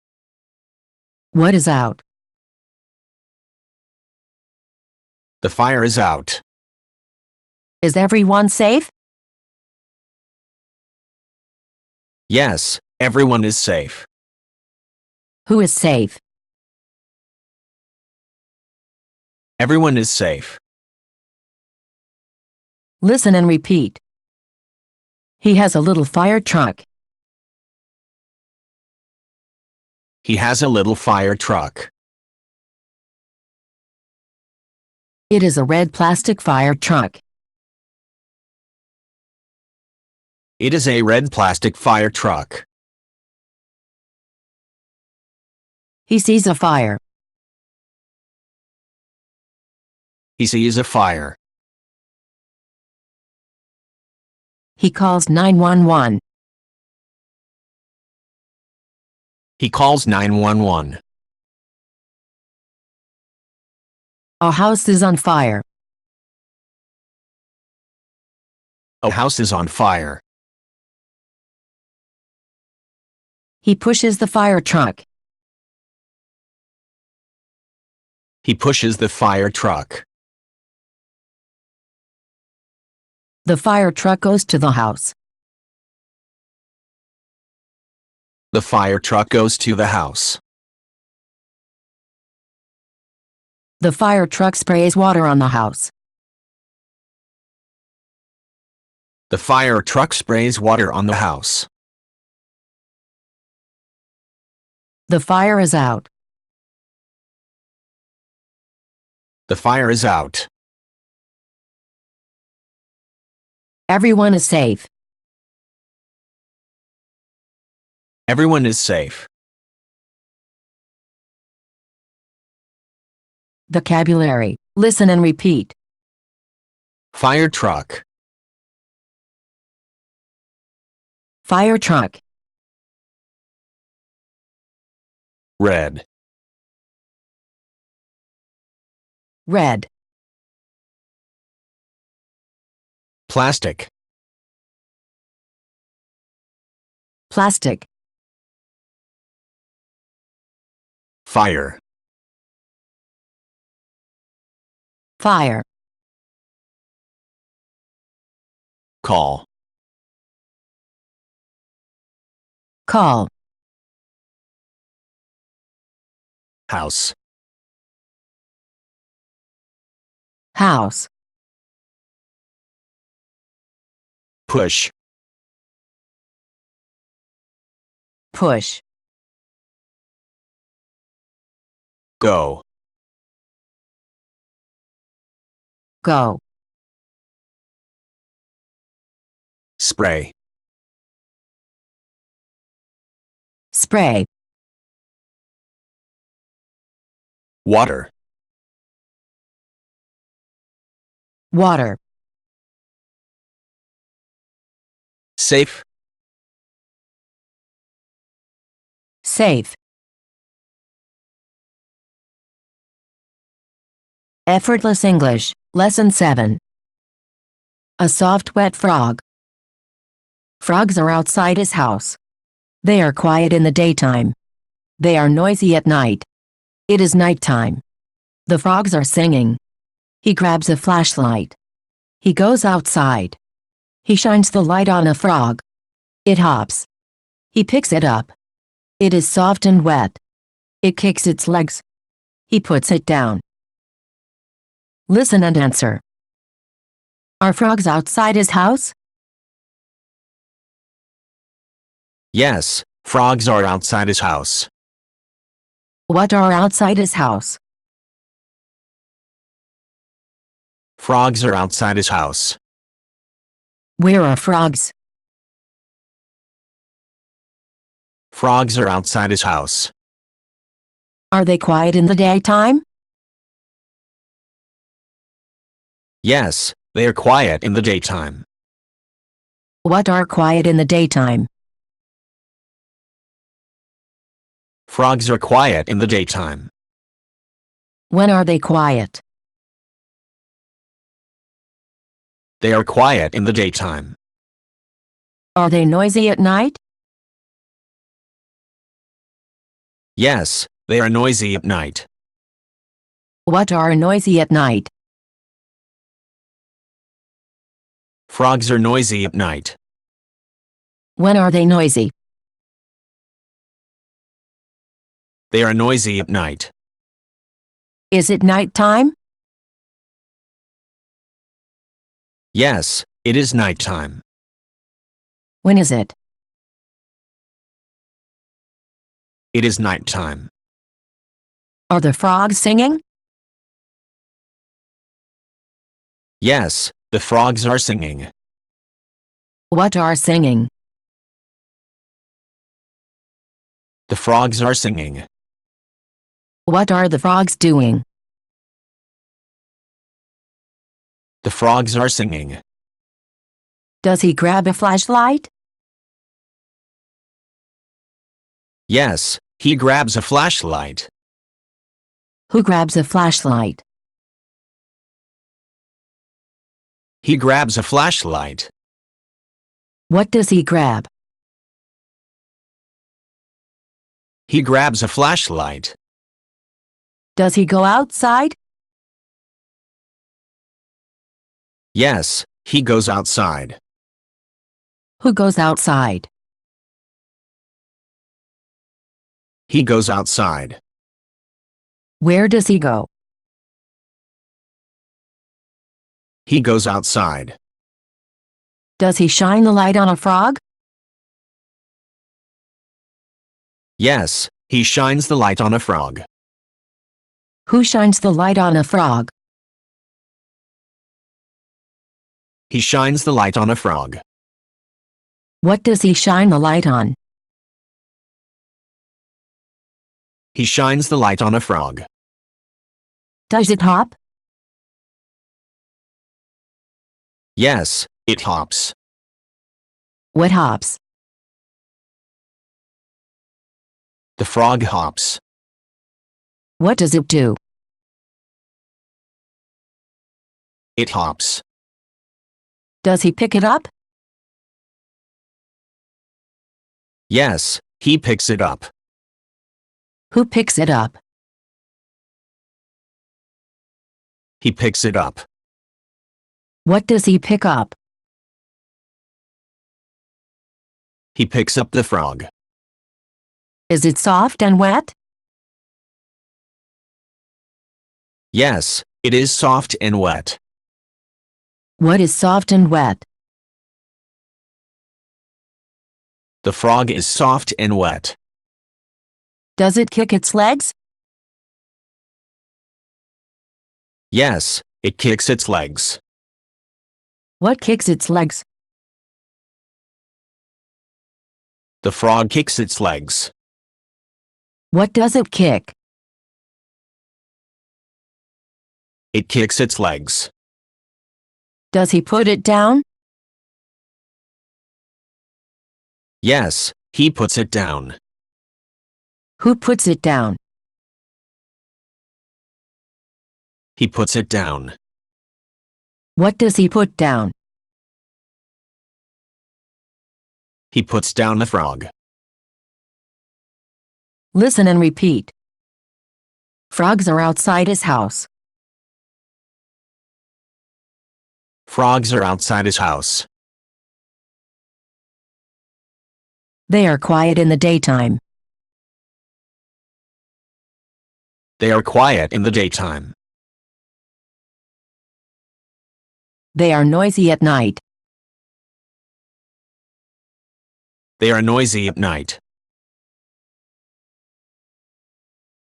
Speaker 1: What is out?
Speaker 2: The fire is out.
Speaker 1: Is everyone safe?
Speaker 2: Yes, everyone is safe.
Speaker 1: Who is safe?
Speaker 2: Everyone is safe.
Speaker 1: Listen and repeat. He has a little fire truck.
Speaker 2: He has a little fire truck.
Speaker 1: It is a red plastic fire truck.
Speaker 2: It is a red plastic fire truck.
Speaker 1: He sees a fire.
Speaker 2: He sees a fire.
Speaker 1: He calls 911.
Speaker 2: He calls 911.
Speaker 1: Our house is on fire.
Speaker 2: A house is on fire.
Speaker 1: He pushes the fire truck.
Speaker 2: He pushes the fire truck.
Speaker 1: The fire truck goes to the house.
Speaker 2: The fire truck goes to the house.
Speaker 1: The fire truck sprays water on the house.
Speaker 2: The fire truck sprays water on the house.
Speaker 1: The fire is out.
Speaker 2: The fire is out.
Speaker 1: Everyone is safe.
Speaker 2: Everyone is safe.
Speaker 1: Vocabulary. Listen and repeat.
Speaker 2: Fire truck.
Speaker 1: Fire truck.
Speaker 2: Red.
Speaker 1: Red.
Speaker 2: Plastic.
Speaker 1: Plastic.
Speaker 2: Fire.
Speaker 1: Fire.
Speaker 2: Call.
Speaker 1: Call.
Speaker 2: House.
Speaker 1: House.
Speaker 2: Push.
Speaker 1: Push.
Speaker 2: Go.
Speaker 1: Go.
Speaker 2: Spray.
Speaker 1: Spray.
Speaker 2: Water.
Speaker 1: Water.
Speaker 2: Safe.
Speaker 1: Safe. Effortless English, Lesson 7. A soft wet frog. Frogs are outside his house. They are quiet in the daytime. They are noisy at night. It is nighttime. The frogs are singing. He grabs a flashlight. He goes outside. He shines the light on a frog. It hops. He picks it up. It is soft and wet. It kicks its legs. He puts it down. Listen and answer. Are frogs outside his house?
Speaker 2: Yes, frogs are outside his house.
Speaker 1: What are outside his house?
Speaker 2: Frogs are outside his house.
Speaker 1: Where are frogs?
Speaker 2: Frogs are outside his house.
Speaker 1: Are they quiet in the daytime?
Speaker 2: Yes, they are quiet in the daytime.
Speaker 1: What are quiet in the daytime?
Speaker 2: Frogs are quiet in the daytime.
Speaker 1: When are they quiet?
Speaker 2: They are quiet in the daytime.
Speaker 1: Are they noisy at night?
Speaker 2: Yes, they are noisy at night.
Speaker 1: What are noisy at night?
Speaker 2: Frogs are noisy at night.
Speaker 1: When are they noisy?
Speaker 2: They are noisy at night.
Speaker 1: Is it nighttime?
Speaker 2: Yes, it is nighttime.
Speaker 1: When is it?
Speaker 2: It is nighttime.
Speaker 1: Are the frogs singing?
Speaker 2: Yes, the frogs are singing.
Speaker 1: What are singing?
Speaker 2: The frogs are singing.
Speaker 1: What are the frogs doing?
Speaker 2: The frogs are singing.
Speaker 1: Does he grab a flashlight?
Speaker 2: Yes, he grabs a flashlight.
Speaker 1: Who grabs a flashlight?
Speaker 2: He grabs a flashlight.
Speaker 1: What does he grab?
Speaker 2: He grabs a flashlight.
Speaker 1: Does he go outside?
Speaker 2: Yes, he goes outside.
Speaker 1: Who goes outside?
Speaker 2: He goes outside.
Speaker 1: Where does he go?
Speaker 2: He goes outside.
Speaker 1: Does he shine the light on a frog?
Speaker 2: Yes, he shines the light on a frog.
Speaker 1: Who shines the light on a frog?
Speaker 2: He shines the light on a frog.
Speaker 1: What does he shine the light on?
Speaker 2: He shines the light on a frog.
Speaker 1: Does it hop?
Speaker 2: Yes, it hops.
Speaker 1: What hops?
Speaker 2: The frog hops.
Speaker 1: What does it do?
Speaker 2: It hops.
Speaker 1: Does he pick it up?
Speaker 2: Yes, he picks it up.
Speaker 1: Who picks it up?
Speaker 2: He picks it up.
Speaker 1: What does he pick up?
Speaker 2: He picks up the frog.
Speaker 1: Is it soft and wet?
Speaker 2: Yes, it is soft and wet.
Speaker 1: What is soft and wet?
Speaker 2: The frog is soft and wet.
Speaker 1: Does it kick its legs?
Speaker 2: Yes, it kicks its legs.
Speaker 1: What kicks its legs?
Speaker 2: The frog kicks its legs.
Speaker 1: What does it kick?
Speaker 2: It kicks its legs.
Speaker 1: Does he put it down?
Speaker 2: Yes, he puts it down.
Speaker 1: Who puts it down?
Speaker 2: He puts it down.
Speaker 1: What does he put down?
Speaker 2: He puts down the frog.
Speaker 1: Listen and repeat. Frogs are outside his house.
Speaker 2: Frogs are outside his house.
Speaker 1: They are quiet in the daytime.
Speaker 2: They are quiet in the daytime.
Speaker 1: They are noisy at night.
Speaker 2: They are noisy at night.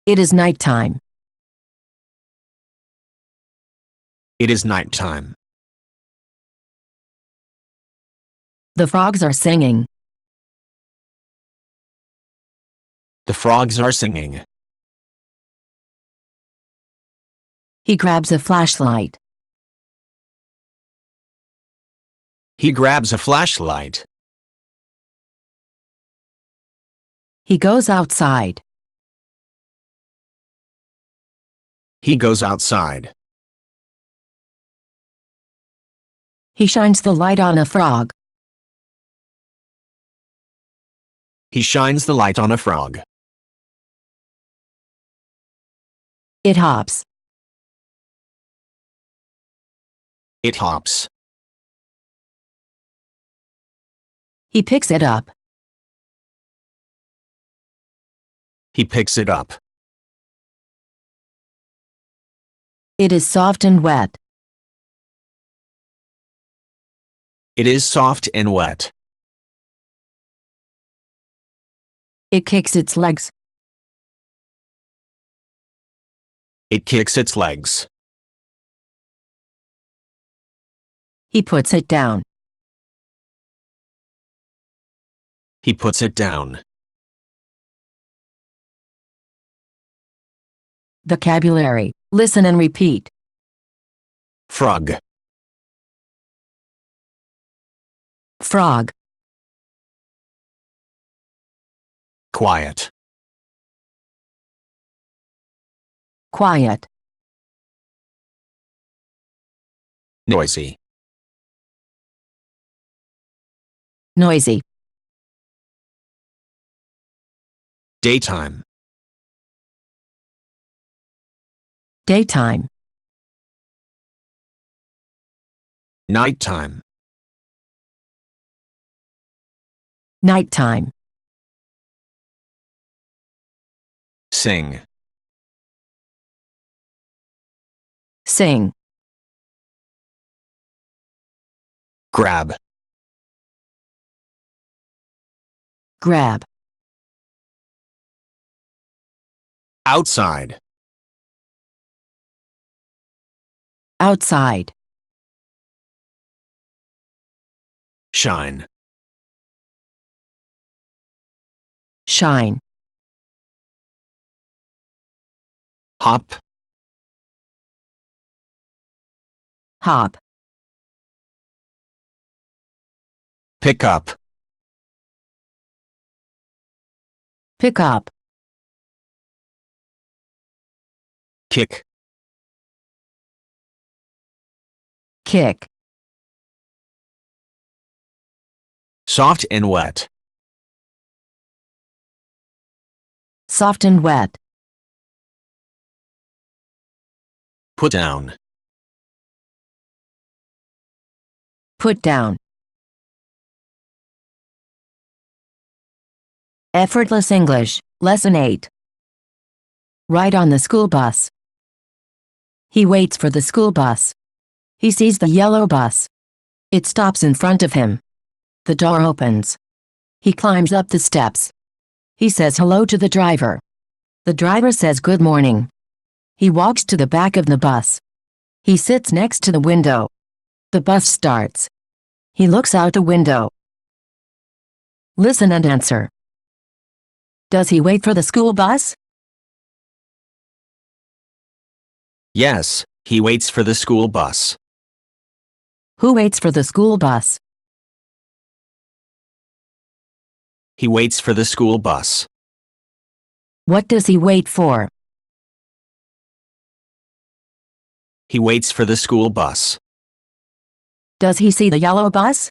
Speaker 1: It is nighttime.
Speaker 2: It is nighttime.
Speaker 1: The frogs are singing.
Speaker 2: The frogs are singing.
Speaker 1: He grabs a flashlight.
Speaker 2: He grabs a flashlight.
Speaker 1: He goes outside.
Speaker 2: He goes outside.
Speaker 1: He shines the light on a frog.
Speaker 2: He shines the light on a frog.
Speaker 1: It hops.
Speaker 2: It hops.
Speaker 1: He picks it up.
Speaker 2: He picks it up.
Speaker 1: It is soft and wet.
Speaker 2: It is soft and wet.
Speaker 1: It kicks its legs.
Speaker 2: It kicks its legs.
Speaker 1: He puts it down.
Speaker 2: He puts it down.
Speaker 1: Vocabulary. Listen and repeat.
Speaker 2: Frog.
Speaker 1: Frog.
Speaker 2: Quiet.
Speaker 1: Quiet.
Speaker 2: Noisy.
Speaker 1: Noisy.
Speaker 2: Daytime.
Speaker 1: Daytime.
Speaker 2: Nighttime.
Speaker 1: Nighttime.
Speaker 2: Sing.
Speaker 1: Sing.
Speaker 2: Grab.
Speaker 1: Grab.
Speaker 2: Outside.
Speaker 1: Outside.
Speaker 2: Shine.
Speaker 1: Shine.
Speaker 2: Hop.
Speaker 1: Hop.
Speaker 2: Pick up.
Speaker 1: Pick up.
Speaker 2: Kick.
Speaker 1: Kick.
Speaker 2: Soft and wet.
Speaker 1: soft and wet.
Speaker 2: Put down.
Speaker 1: Put down. Effortless English, Lesson 8. Ride on the school bus. He waits for the school bus. He sees the yellow bus. It stops in front of him. The door opens. He climbs up the steps. He says hello to the driver. The driver says good morning. He walks to the back of the bus. He sits next to the window. The bus starts. He looks out the window. Listen and answer. Does he wait for the school bus?
Speaker 2: Yes, he waits for the school bus.
Speaker 1: Who waits for the school bus?
Speaker 2: He waits for the school bus.
Speaker 1: What does he wait for?
Speaker 2: He waits for the school bus.
Speaker 1: Does he see the yellow bus?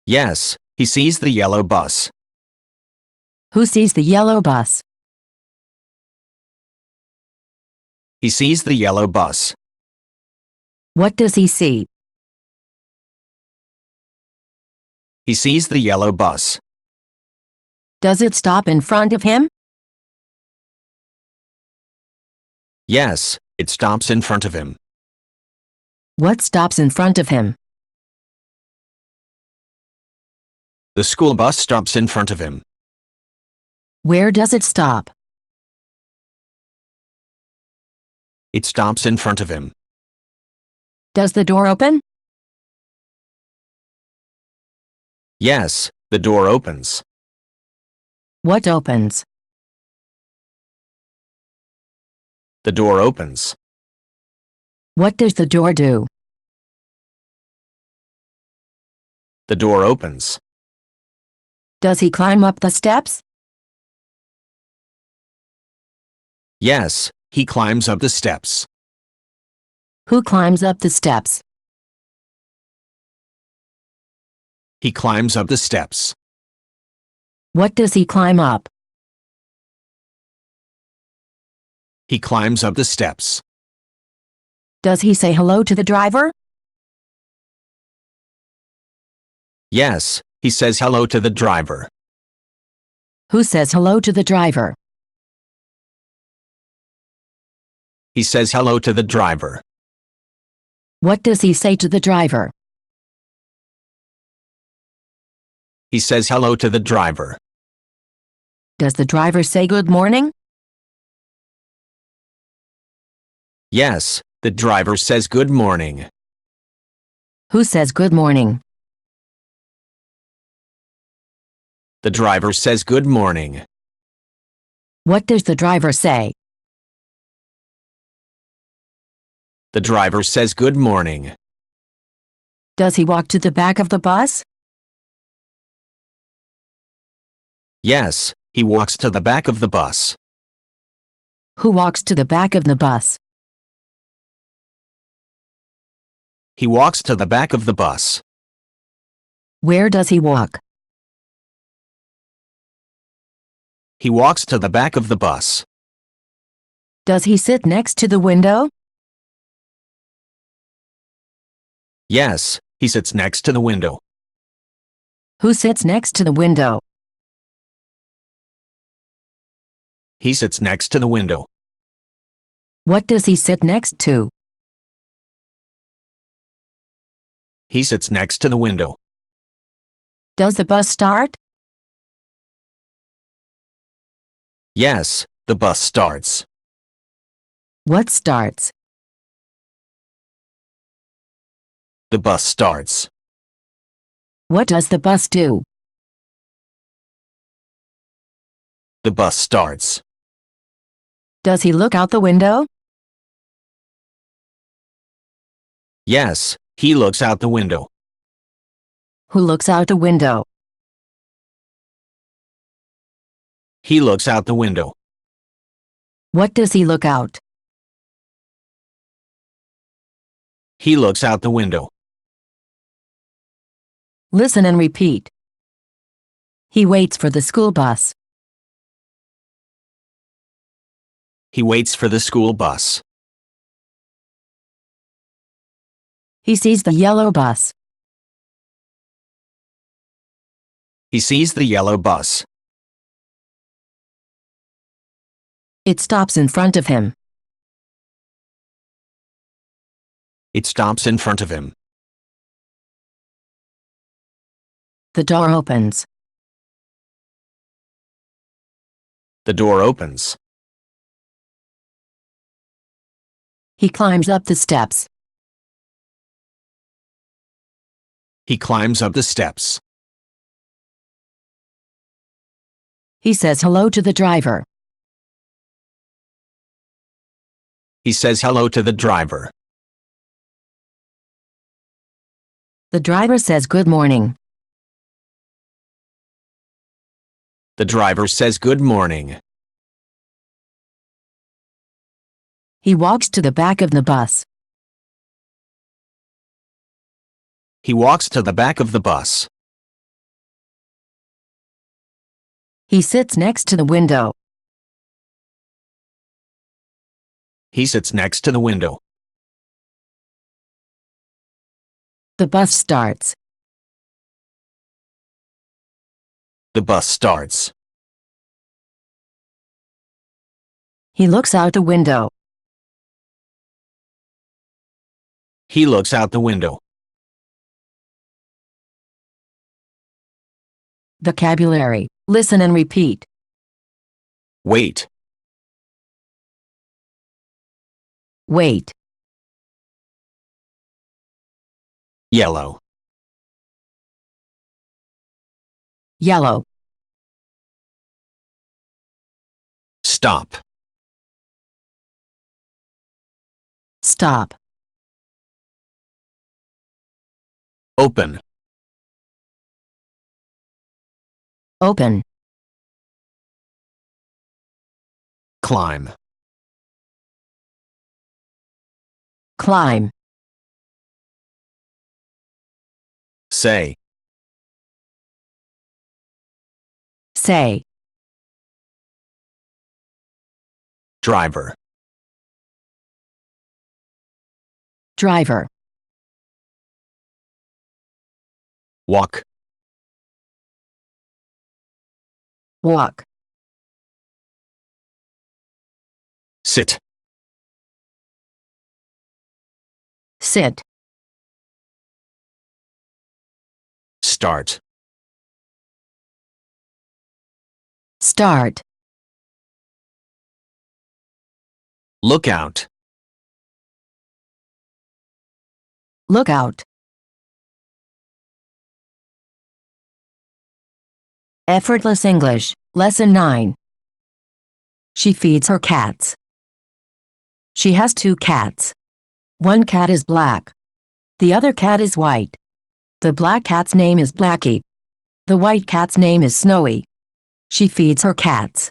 Speaker 2: Yes, he sees the yellow bus.
Speaker 1: Who sees the yellow bus?
Speaker 2: He sees the yellow bus.
Speaker 1: What does he see?
Speaker 2: He sees the yellow bus.
Speaker 1: Does it stop in front of him?
Speaker 2: Yes, it stops in front of him.
Speaker 1: What stops in front of him?
Speaker 2: The school bus stops in front of him.
Speaker 1: Where does it stop?
Speaker 2: It stops in front of him.
Speaker 1: Does the door open?
Speaker 2: Yes, the door opens.
Speaker 1: What opens?
Speaker 2: The door opens.
Speaker 1: What does the door do?
Speaker 2: The door opens.
Speaker 1: Does he climb up the steps?
Speaker 2: Yes, he climbs up the steps.
Speaker 1: Who climbs up the steps?
Speaker 2: He climbs up the steps.
Speaker 1: What does he climb up?
Speaker 2: He climbs up the steps.
Speaker 1: Does he say hello to the driver?
Speaker 2: Yes, he says hello to the driver.
Speaker 1: Who says hello to the driver?
Speaker 2: He says hello to the driver.
Speaker 1: What does he say to the driver?
Speaker 2: He says hello to the driver.
Speaker 1: Does the driver say good morning?
Speaker 2: Yes, the driver says good morning.
Speaker 1: Who says good morning?
Speaker 2: The driver says good morning.
Speaker 1: What does the driver say?
Speaker 2: The driver says good morning.
Speaker 1: Does he walk to the back of the bus?
Speaker 2: Yes, he walks to the back of the bus.
Speaker 1: Who walks to the back of the bus?
Speaker 2: He walks to the back of the bus.
Speaker 1: Where does he walk?
Speaker 2: He walks to the back of the bus.
Speaker 1: Does he sit next to the window?
Speaker 2: Yes, he sits next to the window.
Speaker 1: Who sits next to the window?
Speaker 2: He sits next to the window.
Speaker 1: What does he sit next to?
Speaker 2: He sits next to the window.
Speaker 1: Does the bus start?
Speaker 2: Yes, the bus starts.
Speaker 1: What starts?
Speaker 2: The bus starts.
Speaker 1: What does the bus do?
Speaker 2: The bus starts.
Speaker 1: Does he look out the window?
Speaker 2: Yes, he looks out the window.
Speaker 1: Who looks out the window?
Speaker 2: He looks out the window.
Speaker 1: What does he look out?
Speaker 2: He looks out the window.
Speaker 1: Listen and repeat. He waits for the school bus.
Speaker 2: He waits for the school bus.
Speaker 1: He sees the yellow bus.
Speaker 2: He sees the yellow bus.
Speaker 1: It stops in front of him.
Speaker 2: It stops in front of him.
Speaker 1: The door opens.
Speaker 2: The door opens.
Speaker 1: He climbs up the steps.
Speaker 2: He climbs up the steps.
Speaker 1: He says hello to the driver.
Speaker 2: He says hello to the driver.
Speaker 1: The driver says good morning.
Speaker 2: The driver says good morning.
Speaker 1: He walks to the back of the bus.
Speaker 2: He walks to the back of the bus.
Speaker 1: He sits next to the window.
Speaker 2: He sits next to the window.
Speaker 1: The bus starts.
Speaker 2: The bus starts.
Speaker 1: He looks out the window.
Speaker 2: He looks out the window.
Speaker 1: Vocabulary. Listen and repeat.
Speaker 2: Wait.
Speaker 1: Wait.
Speaker 2: Yellow.
Speaker 1: Yellow.
Speaker 2: Stop.
Speaker 1: Stop.
Speaker 2: Open.
Speaker 1: Open.
Speaker 2: Climb.
Speaker 1: Climb.
Speaker 2: Say.
Speaker 1: Say.
Speaker 2: Driver.
Speaker 1: Driver.
Speaker 2: Walk.
Speaker 1: Walk.
Speaker 2: Sit.
Speaker 1: Sit.
Speaker 2: Start.
Speaker 1: Start.
Speaker 2: Look out.
Speaker 1: Look out. Effortless English, Lesson 9. She feeds her cats. She has 2 cats. One cat is black. The other cat is white. The black cat's name is Blackie. The white cat's name is Snowy. She feeds her cats.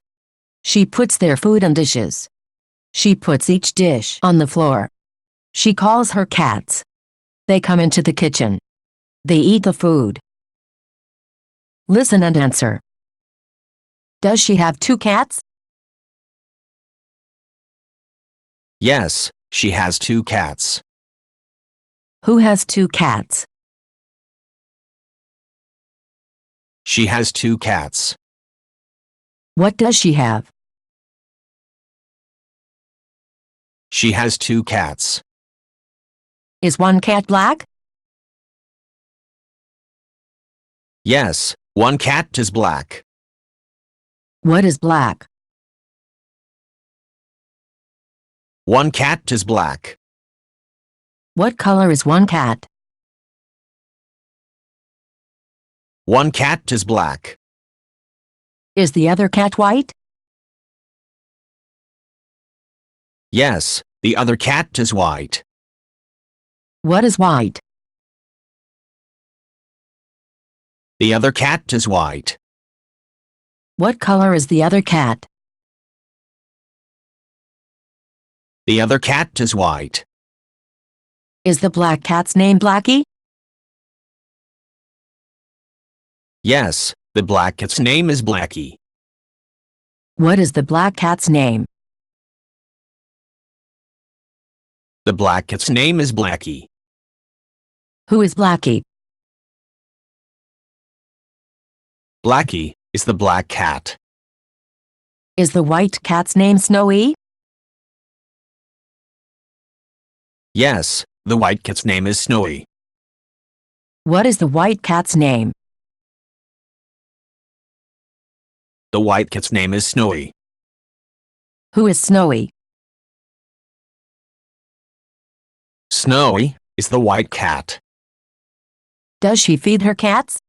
Speaker 1: She puts their food in dishes. She puts each dish on the floor. She calls her cats. They come into the kitchen. They eat the food. Listen and answer. Does she have 2 cats?
Speaker 2: Yes, she has 2 cats.
Speaker 1: Who has 2 cats?
Speaker 2: She has 2 cats.
Speaker 1: What does she have?
Speaker 2: She has 2 cats.
Speaker 1: Is one cat black?
Speaker 2: Yes, one cat is black.
Speaker 1: What is black?
Speaker 2: One cat is black.
Speaker 1: What color is one cat?
Speaker 2: One cat is black.
Speaker 1: Is the other cat white?
Speaker 2: Yes, the other cat is white.
Speaker 1: What is white?
Speaker 2: The other cat is white.
Speaker 1: What color is the other cat?
Speaker 2: The other cat is white.
Speaker 1: Is the black cat's name Blackie?
Speaker 2: Yes, The black cat's name is Blackie.
Speaker 1: What is the black cat's name?
Speaker 2: The black cat's name is Blackie.
Speaker 1: Who is Blackie?
Speaker 2: Blackie is the black cat.
Speaker 1: Is the white cat's name Snowy?
Speaker 2: Yes, the white cat's name is Snowy.
Speaker 1: What is the white cat's name?
Speaker 2: The white cat's name is Snowy.
Speaker 1: Who is Snowy?
Speaker 2: Snowy is the white cat.
Speaker 1: Does she feed her cats?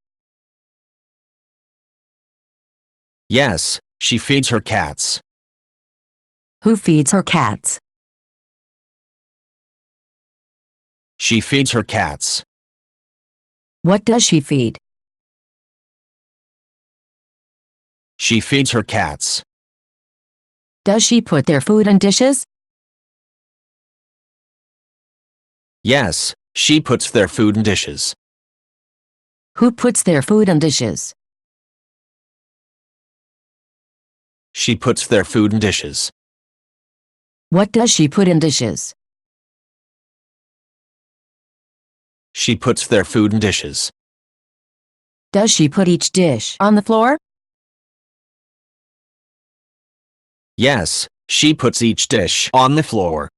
Speaker 2: Yes, she feeds her cats.
Speaker 1: Who feeds her cats?
Speaker 2: She feeds her cats.
Speaker 1: What does she feed?
Speaker 2: She feeds her cats.
Speaker 1: Does she put their food in dishes?
Speaker 2: Yes, she puts their food in dishes.
Speaker 1: Who puts their food in dishes?
Speaker 2: She puts their food in dishes.
Speaker 1: What does she put in dishes?
Speaker 2: She puts their food in dishes.
Speaker 1: Does she put each dish on the floor?
Speaker 2: Yes, she puts each dish on the floor.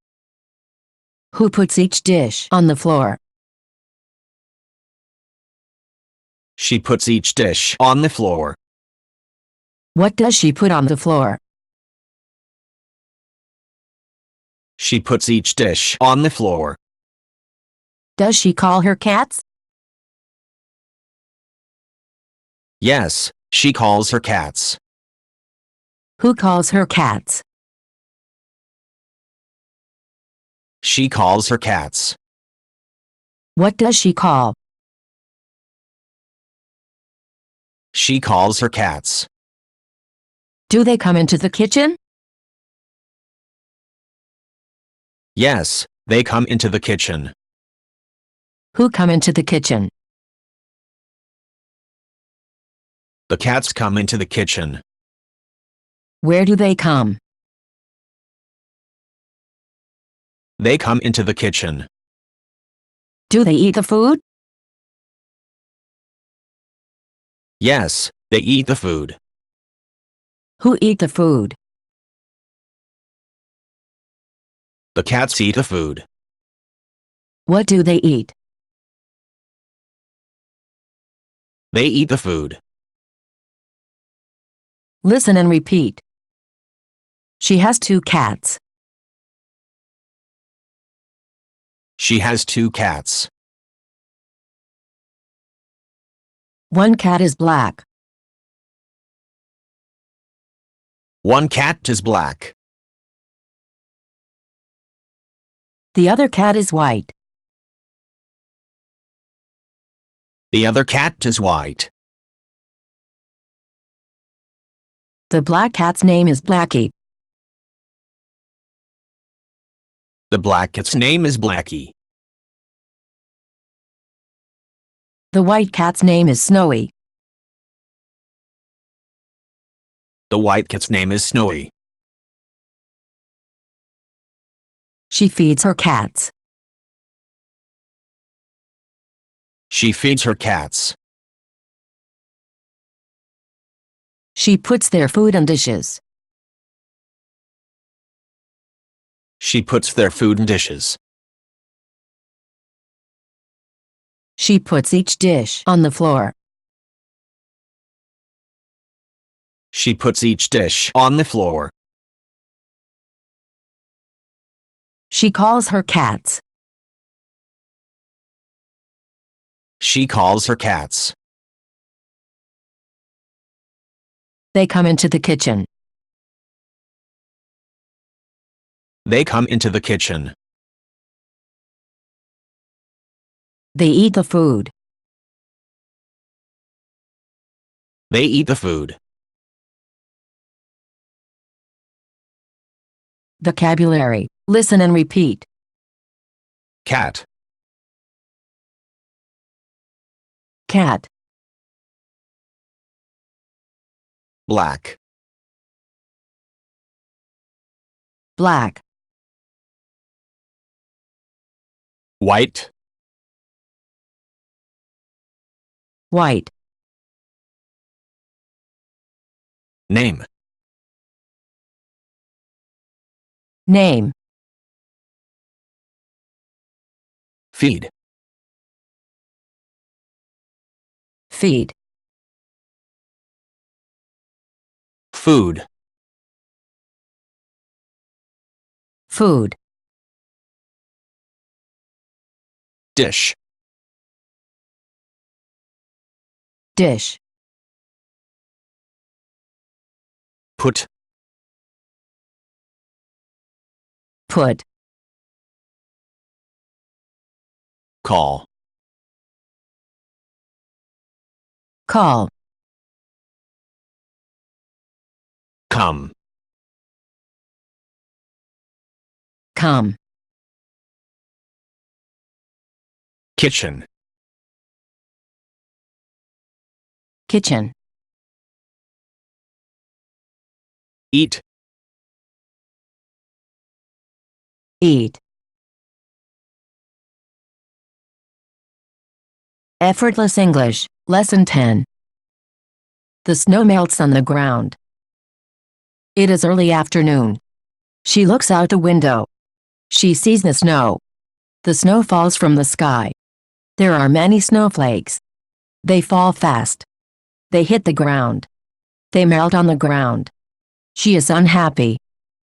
Speaker 1: Who puts each dish on the floor?
Speaker 2: She puts each dish on the floor.
Speaker 1: What does she put on the floor?
Speaker 2: She puts each dish on the floor.
Speaker 1: Does she call her cats?
Speaker 2: Yes, she calls her cats.
Speaker 1: Who calls her cats?
Speaker 2: She calls her cats.
Speaker 1: What does she call?
Speaker 2: She calls her cats.
Speaker 1: Do they come into the kitchen?
Speaker 2: Yes, they come into the kitchen.
Speaker 1: Who come into the kitchen?
Speaker 2: The cats come into the kitchen.
Speaker 1: Where do they come?
Speaker 2: They come into the kitchen.
Speaker 1: Do they eat the food?
Speaker 2: Yes, they eat the food.
Speaker 1: Who eat the food?
Speaker 2: The cats eat the food.
Speaker 1: What do they eat?
Speaker 2: They eat the food.
Speaker 1: Listen and repeat. She has 2 cats.
Speaker 2: She has 2 cats.
Speaker 1: 1 cat is black.
Speaker 2: 1 cat is black.
Speaker 1: The other cat is white.
Speaker 2: The other cat is white.
Speaker 1: The black cat's name is Blackie.
Speaker 2: The black cat's name is Blackie.
Speaker 1: The white cat's name is Snowy.
Speaker 2: The white cat's name is Snowy.
Speaker 1: She feeds her cats.
Speaker 2: She feeds her cats.
Speaker 1: She puts their food in dishes.
Speaker 2: She puts their food in dishes.
Speaker 1: She puts each dish on the floor.
Speaker 2: She puts each dish on the floor.
Speaker 1: She calls her cats.
Speaker 2: She calls her cats.
Speaker 1: They come into the kitchen.
Speaker 2: They come into the kitchen.
Speaker 1: They eat the food.
Speaker 2: They eat the food.
Speaker 1: Vocabulary. Listen and repeat.
Speaker 2: Cat.
Speaker 1: Cat.
Speaker 2: Black.
Speaker 1: Black.
Speaker 2: White.
Speaker 1: White.
Speaker 2: Name.
Speaker 1: Name.
Speaker 2: Feed.
Speaker 1: Feed.
Speaker 2: Food.
Speaker 1: Food.
Speaker 2: Dish.
Speaker 1: Dish.
Speaker 2: Put.
Speaker 1: Put.
Speaker 2: Call.
Speaker 1: Call.
Speaker 2: Come.
Speaker 1: Come.
Speaker 2: Kitchen.
Speaker 1: Kitchen.
Speaker 2: Eat.
Speaker 1: Eat. Effortless English, Lesson 10. The snow melts on the ground. It is early afternoon. She looks out the window. She sees the snow. The snow falls from the sky. There are many snowflakes. They fall fast. They hit the ground. They melt on the ground. She is unhappy.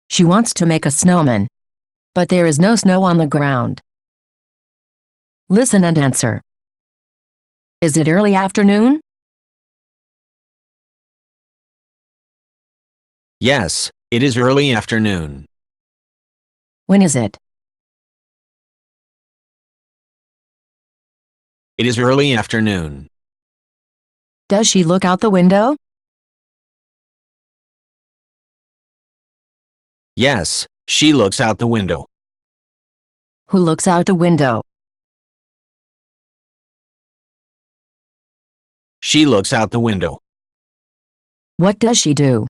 Speaker 1: She wants to make a snowman. But there is no snow on the ground. Listen and answer. Is it early afternoon?
Speaker 2: Yes, it is early afternoon.
Speaker 1: When is it?
Speaker 2: It is early afternoon.
Speaker 1: Does she look out the window?
Speaker 2: Yes, she looks out the window.
Speaker 1: Who looks out the window?
Speaker 2: She looks out the window.
Speaker 1: What does she do?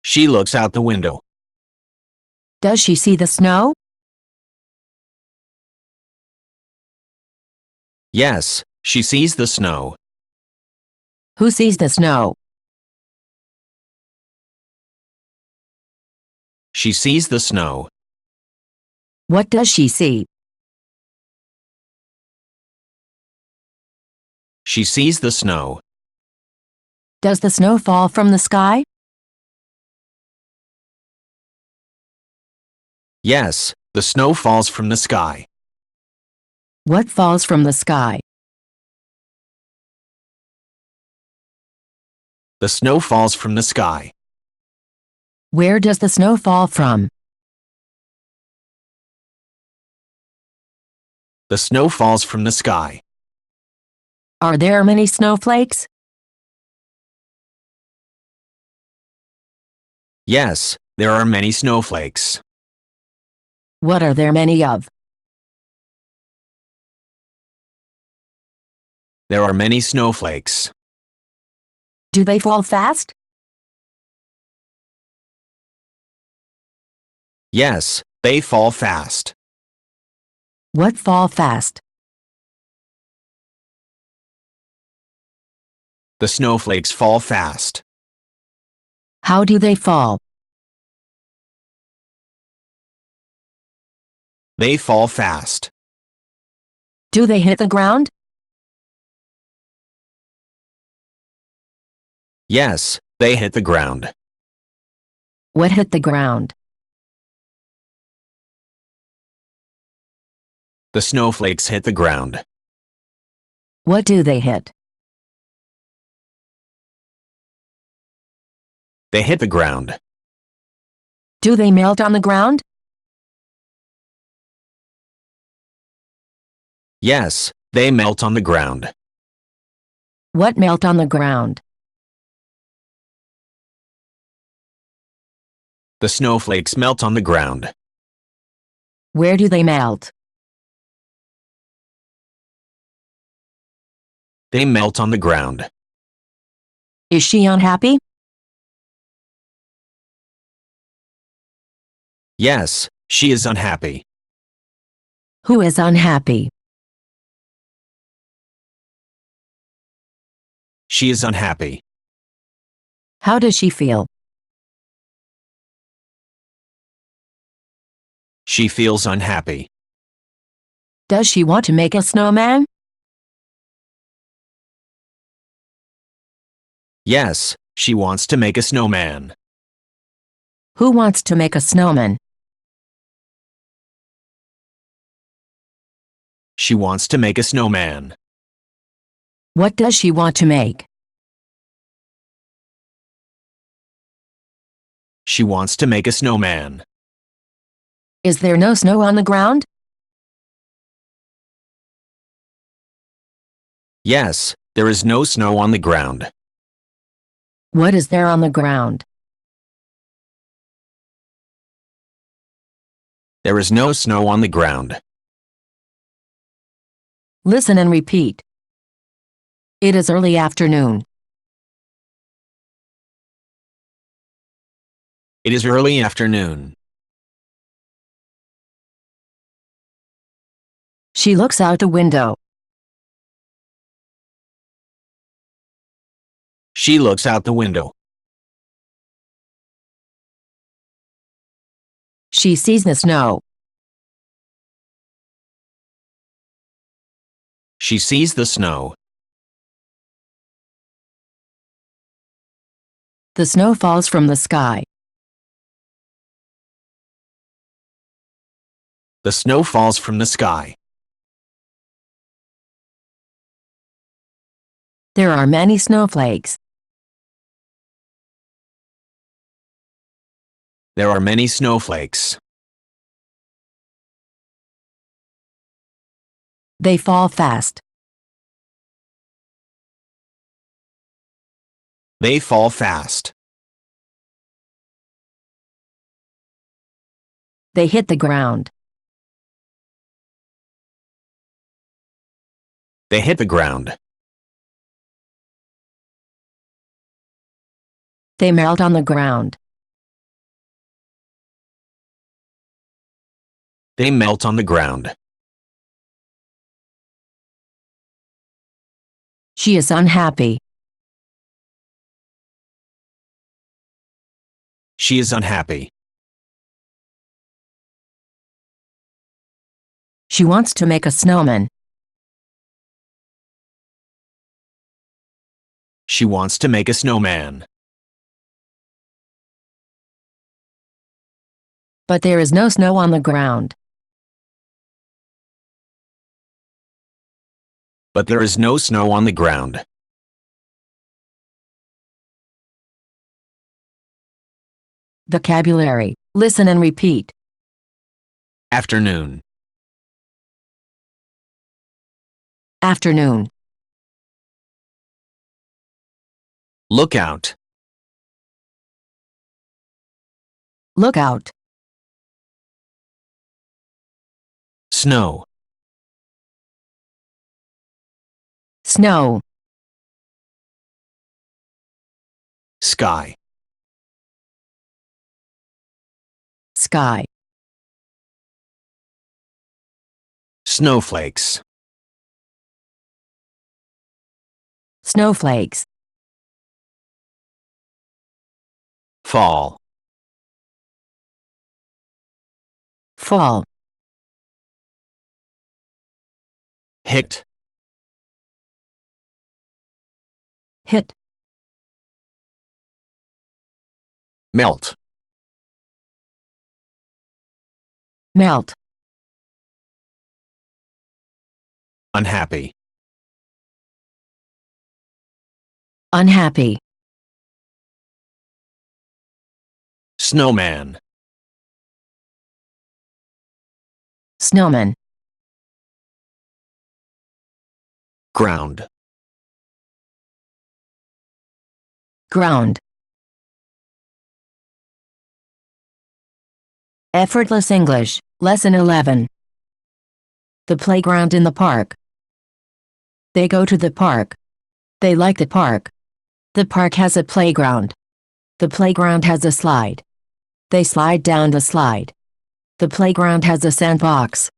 Speaker 2: She looks out the window.
Speaker 1: Does she see the snow?
Speaker 2: Yes, she sees the snow.
Speaker 1: Who sees the snow?
Speaker 2: She sees the snow.
Speaker 1: What does she see?
Speaker 2: She sees the snow.
Speaker 1: Does the snow fall from the sky?
Speaker 2: Yes, the snow falls from the sky.
Speaker 1: What falls from the sky?
Speaker 2: The snow falls from the sky.
Speaker 1: Where does the snow fall from?
Speaker 2: The snow falls from the sky.
Speaker 1: Are there many snowflakes?
Speaker 2: Yes, there are many snowflakes.
Speaker 1: What are there many of?
Speaker 2: There are many snowflakes.
Speaker 1: Do they fall fast?
Speaker 2: Yes, they fall fast.
Speaker 1: What fall fast?
Speaker 2: The snowflakes fall fast.
Speaker 1: How do they fall?
Speaker 2: They fall fast.
Speaker 1: Do they hit the ground?
Speaker 2: Yes, they hit the ground.
Speaker 1: What hit the ground?
Speaker 2: The snowflakes hit the ground.
Speaker 1: What do they hit?
Speaker 2: They hit the ground.
Speaker 1: Do they melt on the ground?
Speaker 2: Yes, they melt on the ground.
Speaker 1: What melt on the ground?
Speaker 2: The snowflakes melt on the ground.
Speaker 1: Where do they melt?
Speaker 2: They melt on the ground.
Speaker 1: Is she unhappy?
Speaker 2: Yes, she is unhappy.
Speaker 1: Who is unhappy?
Speaker 2: She is unhappy.
Speaker 1: How does she feel?
Speaker 2: She feels unhappy.
Speaker 1: Does she want to make a snowman?
Speaker 2: Yes, she wants to make a snowman.
Speaker 1: Who wants to make a snowman?
Speaker 2: She wants to make a snowman.
Speaker 1: What does she want to make?
Speaker 2: She wants to make a snowman.
Speaker 1: Is there no snow on the ground?
Speaker 2: Yes, there is no snow on the ground.
Speaker 1: What is there on the ground?
Speaker 2: There is no snow on the ground.
Speaker 1: Listen and repeat. It is early afternoon.
Speaker 2: It is early afternoon.
Speaker 1: She looks out the window.
Speaker 2: She looks out the window.
Speaker 1: She sees the snow.
Speaker 2: She sees the snow.
Speaker 1: The snow falls from the sky.
Speaker 2: The snow falls from the sky.
Speaker 1: There are many snowflakes.
Speaker 2: There are many snowflakes.
Speaker 1: They fall fast.
Speaker 2: They fall fast.
Speaker 1: They hit the ground.
Speaker 2: They hit the ground.
Speaker 1: They melt on the ground.
Speaker 2: They melt on the ground.
Speaker 1: She is unhappy.
Speaker 2: She is unhappy.
Speaker 1: She wants to make a snowman.
Speaker 2: She wants to make a snowman.
Speaker 1: But there is no snow on the ground.
Speaker 2: But there is no snow on the ground.
Speaker 1: Vocabulary. Listen and repeat.
Speaker 2: Afternoon.
Speaker 1: Afternoon.
Speaker 2: Look out.
Speaker 1: Look out.
Speaker 2: Snow.
Speaker 1: Snow.
Speaker 2: Sky.
Speaker 1: Sky.
Speaker 2: Snowflakes.
Speaker 1: Snowflakes.
Speaker 2: Fall.
Speaker 1: Fall.
Speaker 2: Hit.
Speaker 1: Hit.
Speaker 2: Melt.
Speaker 1: Melt.
Speaker 2: Unhappy.
Speaker 1: Unhappy.
Speaker 2: Snowman.
Speaker 1: Snowman.
Speaker 2: Ground.
Speaker 1: Ground. Effortless English, Lesson 11. The playground in the park. They go to the park. They like the park. The park has a playground. The playground has a slide. They slide down the slide. The playground has a sandbox.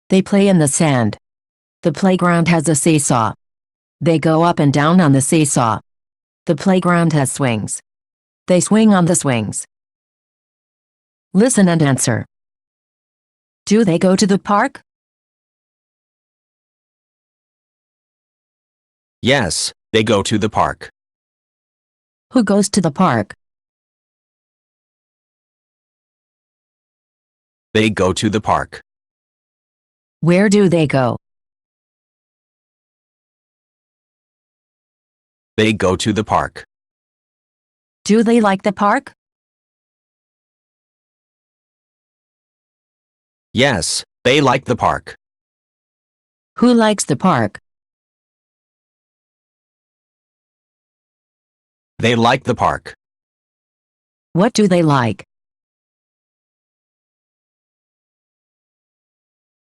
Speaker 1: They play in the sand. The playground has a seesaw. They go up and down on the seesaw. The playground has swings. They swing on the swings. Listen and answer. Do they go to the park?
Speaker 2: Yes, they go to the park.
Speaker 1: Who goes to the park?
Speaker 2: They go to the park.
Speaker 1: Where do they go?
Speaker 2: They go to the park.
Speaker 1: Do they like the park?
Speaker 2: Yes, they like the park.
Speaker 1: Who likes the park?
Speaker 2: They like the park.
Speaker 1: What do they like?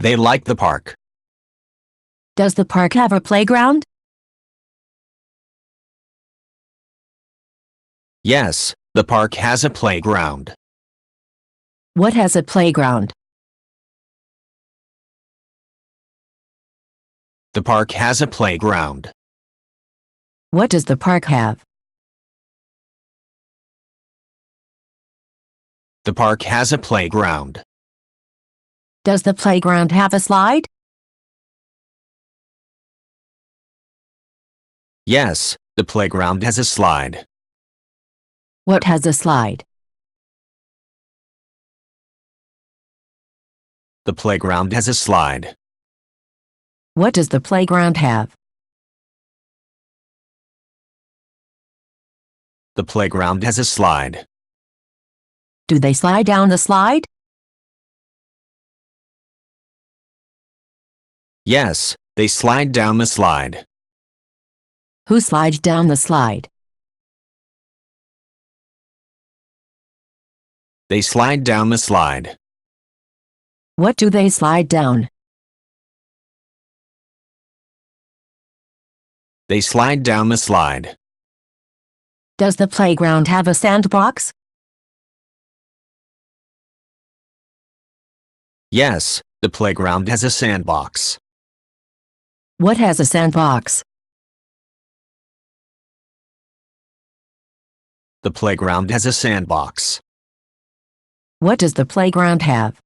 Speaker 2: They like the park.
Speaker 1: Does the park have a playground?
Speaker 2: Yes, the park has a playground.
Speaker 1: What has a playground?
Speaker 2: The park has a playground.
Speaker 1: What does the park have?
Speaker 2: The park has a playground.
Speaker 1: Does the playground have a slide?
Speaker 2: Yes, the playground has a slide.
Speaker 1: What has a slide?
Speaker 2: The playground has a slide.
Speaker 1: What does the playground have?
Speaker 2: The playground has a slide.
Speaker 1: Do they slide down the slide?
Speaker 2: Yes, they slide down the slide.
Speaker 1: Who slides down the slide?
Speaker 2: They slide down the slide.
Speaker 1: What do they slide down?
Speaker 2: They slide down the slide.
Speaker 1: Does the playground have a sandbox?
Speaker 2: Yes, the playground has a sandbox.
Speaker 1: What has a sandbox?
Speaker 2: The playground has a sandbox.
Speaker 1: What does the playground have?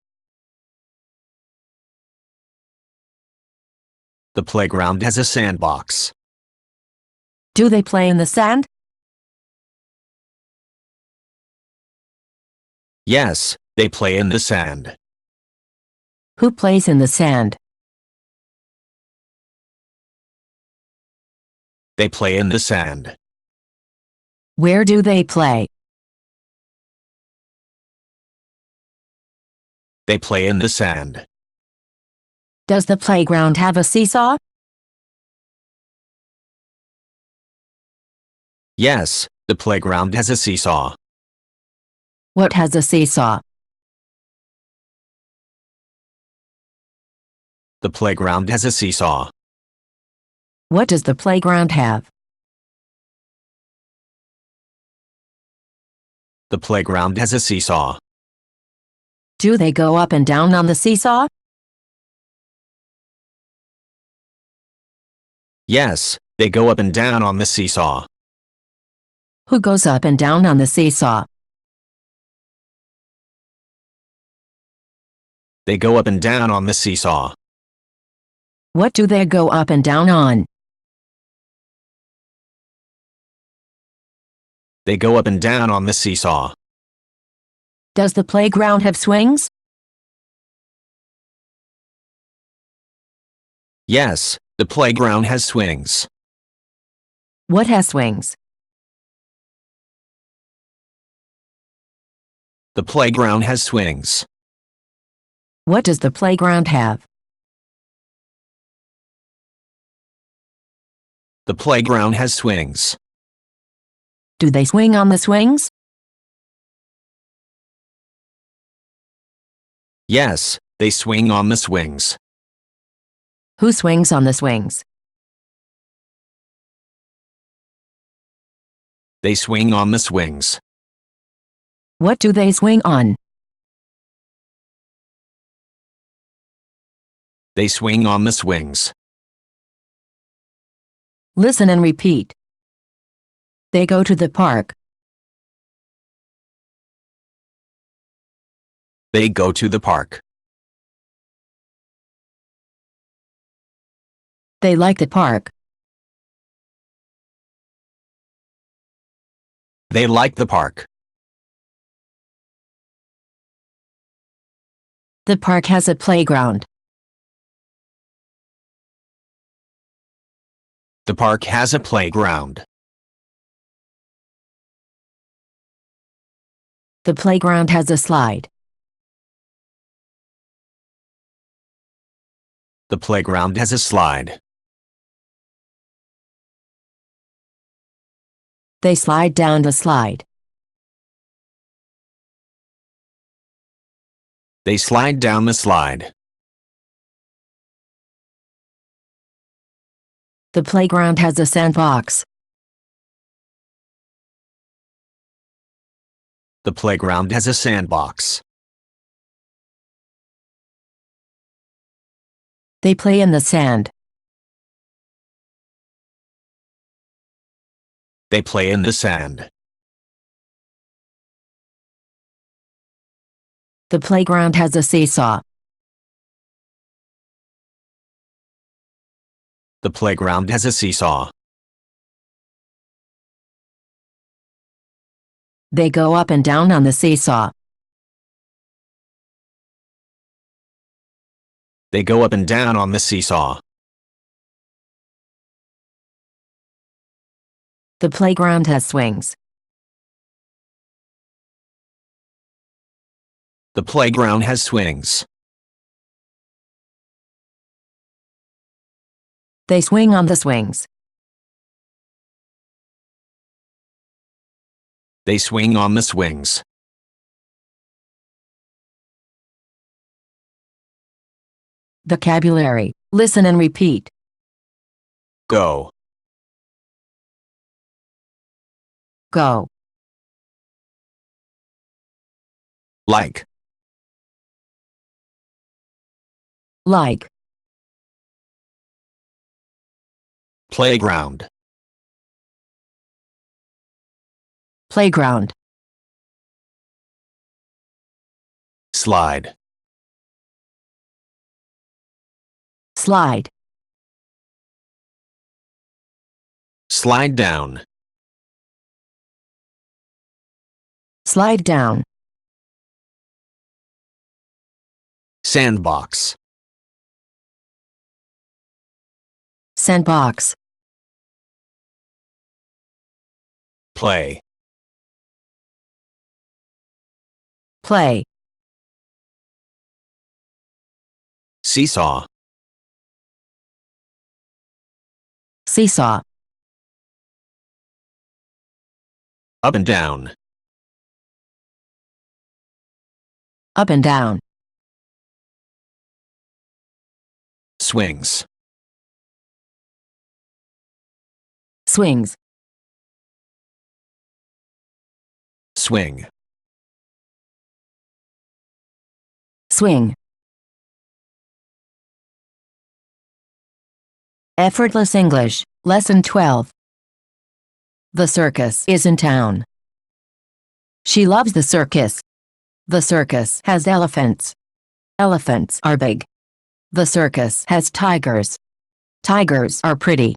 Speaker 2: The playground has a sandbox.
Speaker 1: Do they play in the sand?
Speaker 2: Yes, they play in the sand.
Speaker 1: Who plays in the sand?
Speaker 2: They play in the sand.
Speaker 1: Where do they play?
Speaker 2: They play in the sand.
Speaker 1: Does the playground have a seesaw?
Speaker 2: Yes, the playground has a seesaw.
Speaker 1: What has a seesaw?
Speaker 2: The playground has a seesaw.
Speaker 1: What does the playground have?
Speaker 2: The playground has a seesaw.
Speaker 1: Do they go up and down on the seesaw?
Speaker 2: Yes, they go up and down on the seesaw.
Speaker 1: Who goes up and down on the seesaw?
Speaker 2: They go up and down on the seesaw.
Speaker 1: What do they go up and down on?
Speaker 2: They go up and down on the seesaw.
Speaker 1: Does the playground have swings?
Speaker 2: Yes, the playground has swings.
Speaker 1: What has swings?
Speaker 2: The playground has swings.
Speaker 1: What does the playground have?
Speaker 2: The playground has swings.
Speaker 1: Do they swing on the swings?
Speaker 2: Yes, they swing on the swings.
Speaker 1: Who swings on the swings?
Speaker 2: They swing on the swings.
Speaker 1: What do they swing on?
Speaker 2: They swing on the swings.
Speaker 1: Listen and repeat. They go to the park.
Speaker 2: They go to the park.
Speaker 1: They like the park.
Speaker 2: They like the park.
Speaker 1: The park has a playground.
Speaker 2: The park has a playground.
Speaker 1: The playground has a slide.
Speaker 2: The playground has a slide.
Speaker 1: They slide down the slide.
Speaker 2: They slide down the slide.
Speaker 1: The playground has a sandbox.
Speaker 2: The playground has a sandbox.
Speaker 1: They play in the sand.
Speaker 2: They play in the sand.
Speaker 1: The playground has a seesaw.
Speaker 2: The playground has a seesaw.
Speaker 1: They go up and down on the seesaw.
Speaker 2: They go up and down on the seesaw.
Speaker 1: The playground has swings.
Speaker 2: The playground has swings.
Speaker 1: They swing on the swings.
Speaker 2: They swing on the swings.
Speaker 1: Vocabulary. Listen and repeat.
Speaker 2: Go.
Speaker 1: Go.
Speaker 2: Like.
Speaker 1: Like.
Speaker 2: Playground.
Speaker 1: Playground.
Speaker 2: Slide.
Speaker 1: Slide.
Speaker 2: Slide down.
Speaker 1: Slide down.
Speaker 2: Sandbox.
Speaker 1: Sandbox.
Speaker 2: Play.
Speaker 1: Play.
Speaker 2: Seesaw.
Speaker 1: Seesaw.
Speaker 2: Up and down.
Speaker 1: Up and down.
Speaker 2: Swings.
Speaker 1: Swings.
Speaker 2: Swing.
Speaker 1: Swing. Effortless English, Lesson 12. The circus is in town. She loves the circus. The circus has elephants. Elephants are big. The circus has tigers. Tigers are pretty.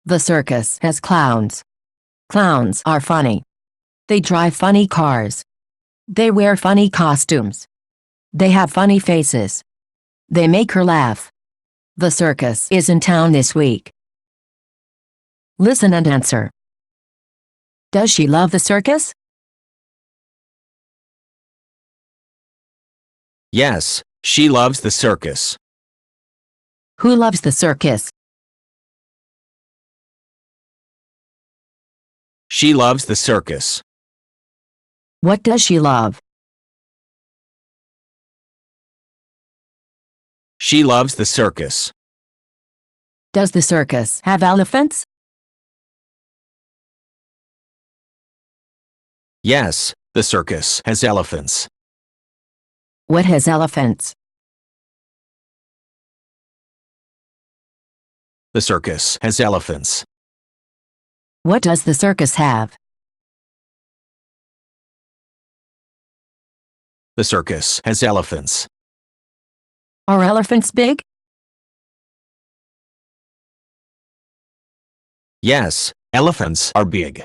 Speaker 1: The circus has clowns. Clowns are funny. They drive funny cars. They wear funny costumes. They have funny faces. They make her laugh. The circus is in town this week. Listen and answer. Does she love the circus?
Speaker 2: Yes, she loves the circus.
Speaker 1: Who loves the circus?
Speaker 2: She loves the circus.
Speaker 1: What does she love?
Speaker 2: She loves the circus.
Speaker 1: Does the circus have elephants?
Speaker 2: Yes, the circus has elephants.
Speaker 1: What has elephants?
Speaker 2: The circus has elephants.
Speaker 1: What does the circus have?
Speaker 2: The circus has elephants.
Speaker 1: Are elephants big?
Speaker 2: Yes, elephants are big.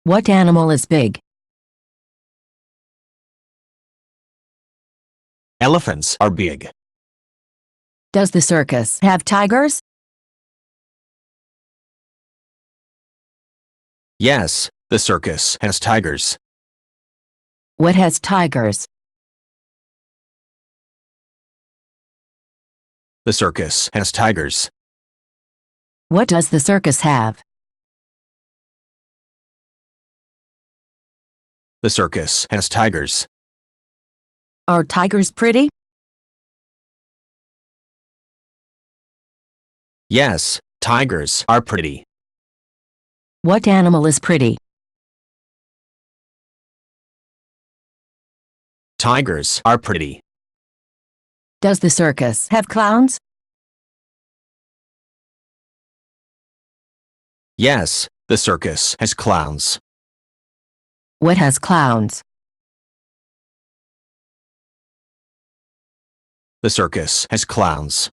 Speaker 1: What animal is big?
Speaker 2: Elephants are big.
Speaker 1: Does the circus have tigers?
Speaker 2: Yes, the circus has tigers.
Speaker 1: What has tigers?
Speaker 2: The circus has tigers.
Speaker 1: What does the circus have?
Speaker 2: The circus has tigers.
Speaker 1: Are tigers pretty?
Speaker 2: Yes, tigers are pretty.
Speaker 1: What animal is pretty?
Speaker 2: Tigers are pretty.
Speaker 1: Does the circus have clowns?
Speaker 2: Yes, the circus has clowns.
Speaker 1: What has clowns?
Speaker 2: The circus has clowns.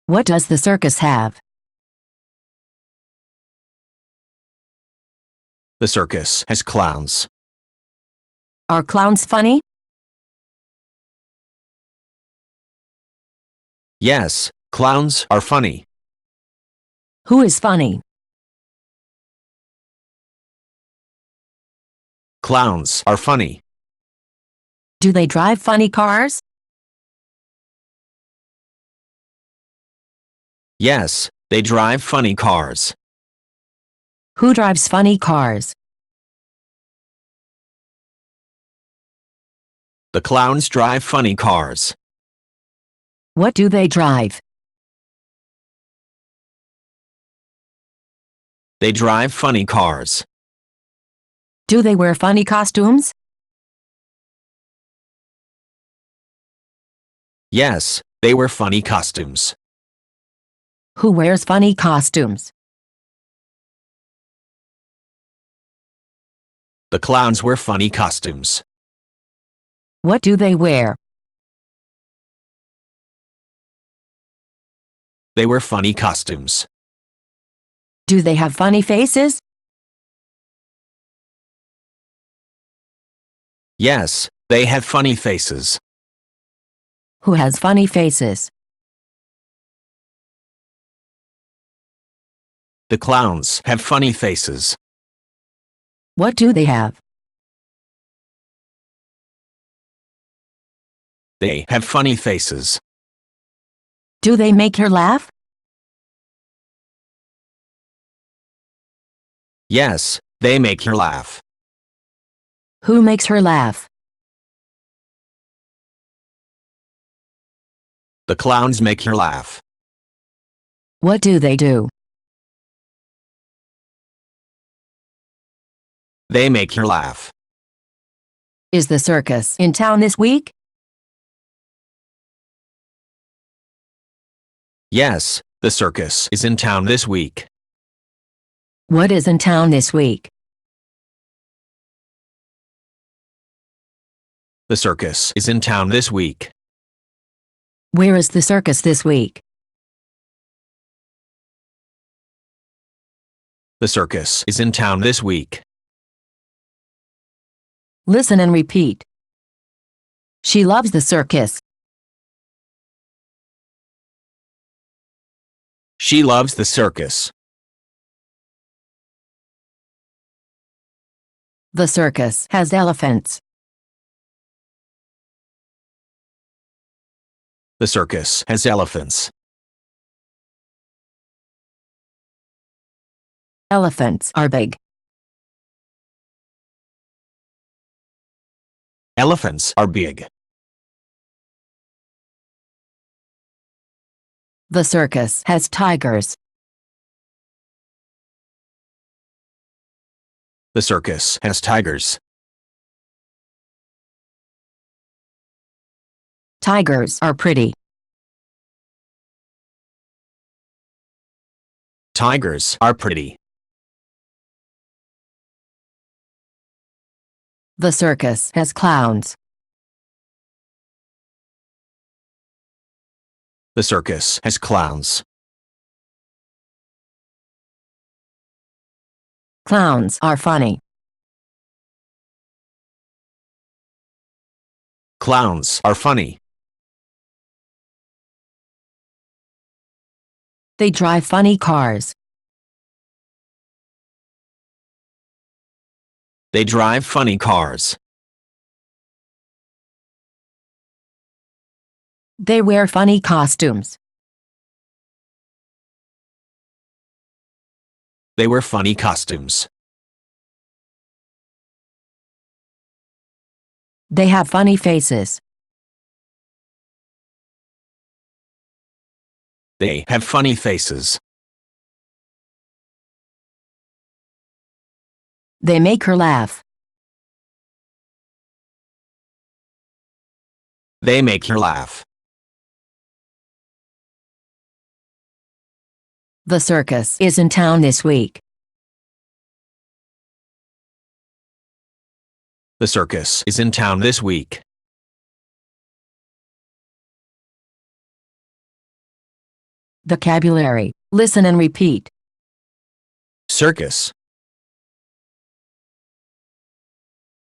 Speaker 1: What does the circus have?
Speaker 2: The circus has clowns.
Speaker 1: Are clowns funny?
Speaker 2: Yes, clowns are funny.
Speaker 1: Who is funny?
Speaker 2: Clowns are funny.
Speaker 1: Do they drive funny cars?
Speaker 2: Yes, they drive funny cars.
Speaker 1: Who drives funny cars?
Speaker 2: The clowns drive funny cars.
Speaker 1: What do they drive?
Speaker 2: They drive funny cars.
Speaker 1: Do they wear funny costumes?
Speaker 2: Yes, they wear funny costumes.
Speaker 1: Who wears funny costumes?
Speaker 2: The clowns wear funny costumes.
Speaker 1: What do they wear?
Speaker 2: They wear funny costumes.
Speaker 1: Do they have funny faces?
Speaker 2: Yes, they have funny faces.
Speaker 1: Who has funny faces?
Speaker 2: The clowns have funny faces.
Speaker 1: What do they have?
Speaker 2: They have funny faces.
Speaker 1: Do they make her laugh?
Speaker 2: Yes, they make her laugh.
Speaker 1: Who makes her laugh?
Speaker 2: The clowns make her laugh.
Speaker 1: What do they do?
Speaker 2: They make her laugh.
Speaker 1: Is the circus in town this week?
Speaker 2: Yes, the circus is in town this week.
Speaker 1: What is in town this week?
Speaker 2: The circus is in town this week.
Speaker 1: Where is the circus this week?
Speaker 2: The circus is in town this week.
Speaker 1: Listen and repeat. She loves the circus.
Speaker 2: She loves the circus.
Speaker 1: The circus has elephants.
Speaker 2: The circus has elephants.
Speaker 1: Elephants are big.
Speaker 2: Elephants are big.
Speaker 1: The circus has tigers.
Speaker 2: The circus has tigers.
Speaker 1: Tigers are pretty.
Speaker 2: Tigers are pretty.
Speaker 1: The circus has clowns.
Speaker 2: The circus has clowns.
Speaker 1: Clowns are funny.
Speaker 2: Clowns are funny.
Speaker 1: They drive funny cars.
Speaker 2: They drive funny cars.
Speaker 1: They wear funny costumes.
Speaker 2: They wear funny costumes.
Speaker 1: They have funny faces.
Speaker 2: They have funny faces.
Speaker 1: They make her laugh.
Speaker 2: They make her laugh.
Speaker 1: The circus is in town this week.
Speaker 2: The circus is in town this week.
Speaker 1: Vocabulary. Listen and repeat.
Speaker 2: Circus.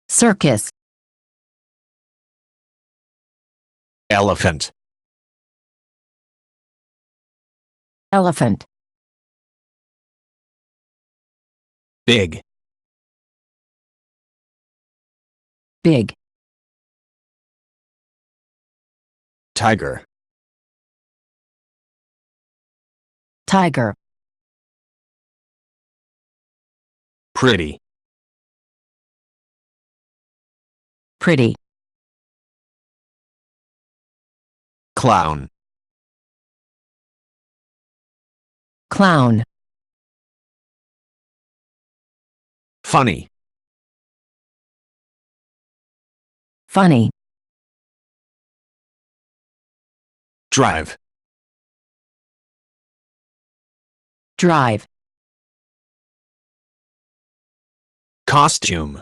Speaker 1: Circus.
Speaker 2: Elephant.
Speaker 1: Elephant.
Speaker 2: Big.
Speaker 1: Big.
Speaker 2: Tiger.
Speaker 1: Tiger.
Speaker 2: Pretty.
Speaker 1: Pretty.
Speaker 2: Clown.
Speaker 1: Clown.
Speaker 2: Funny.
Speaker 1: Funny.
Speaker 2: Drive.
Speaker 1: Drive.
Speaker 2: Costume.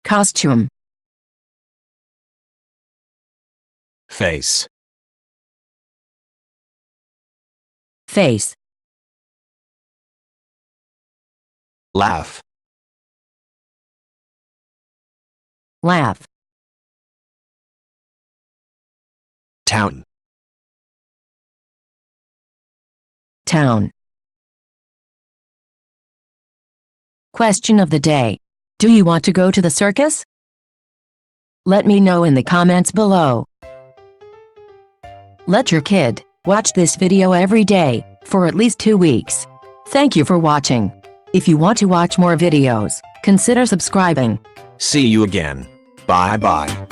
Speaker 1: Costume.
Speaker 2: Face.
Speaker 1: Face.
Speaker 2: Laugh.
Speaker 1: Laugh.
Speaker 2: Town.
Speaker 1: Town. Question of the day. Do you want to go to the circus? Let me know in the comments below. Let your kid watch this video every day for at least 2 weeks. Thank you for watching. If you want to watch more videos, consider subscribing.
Speaker 2: See you again. Bye bye.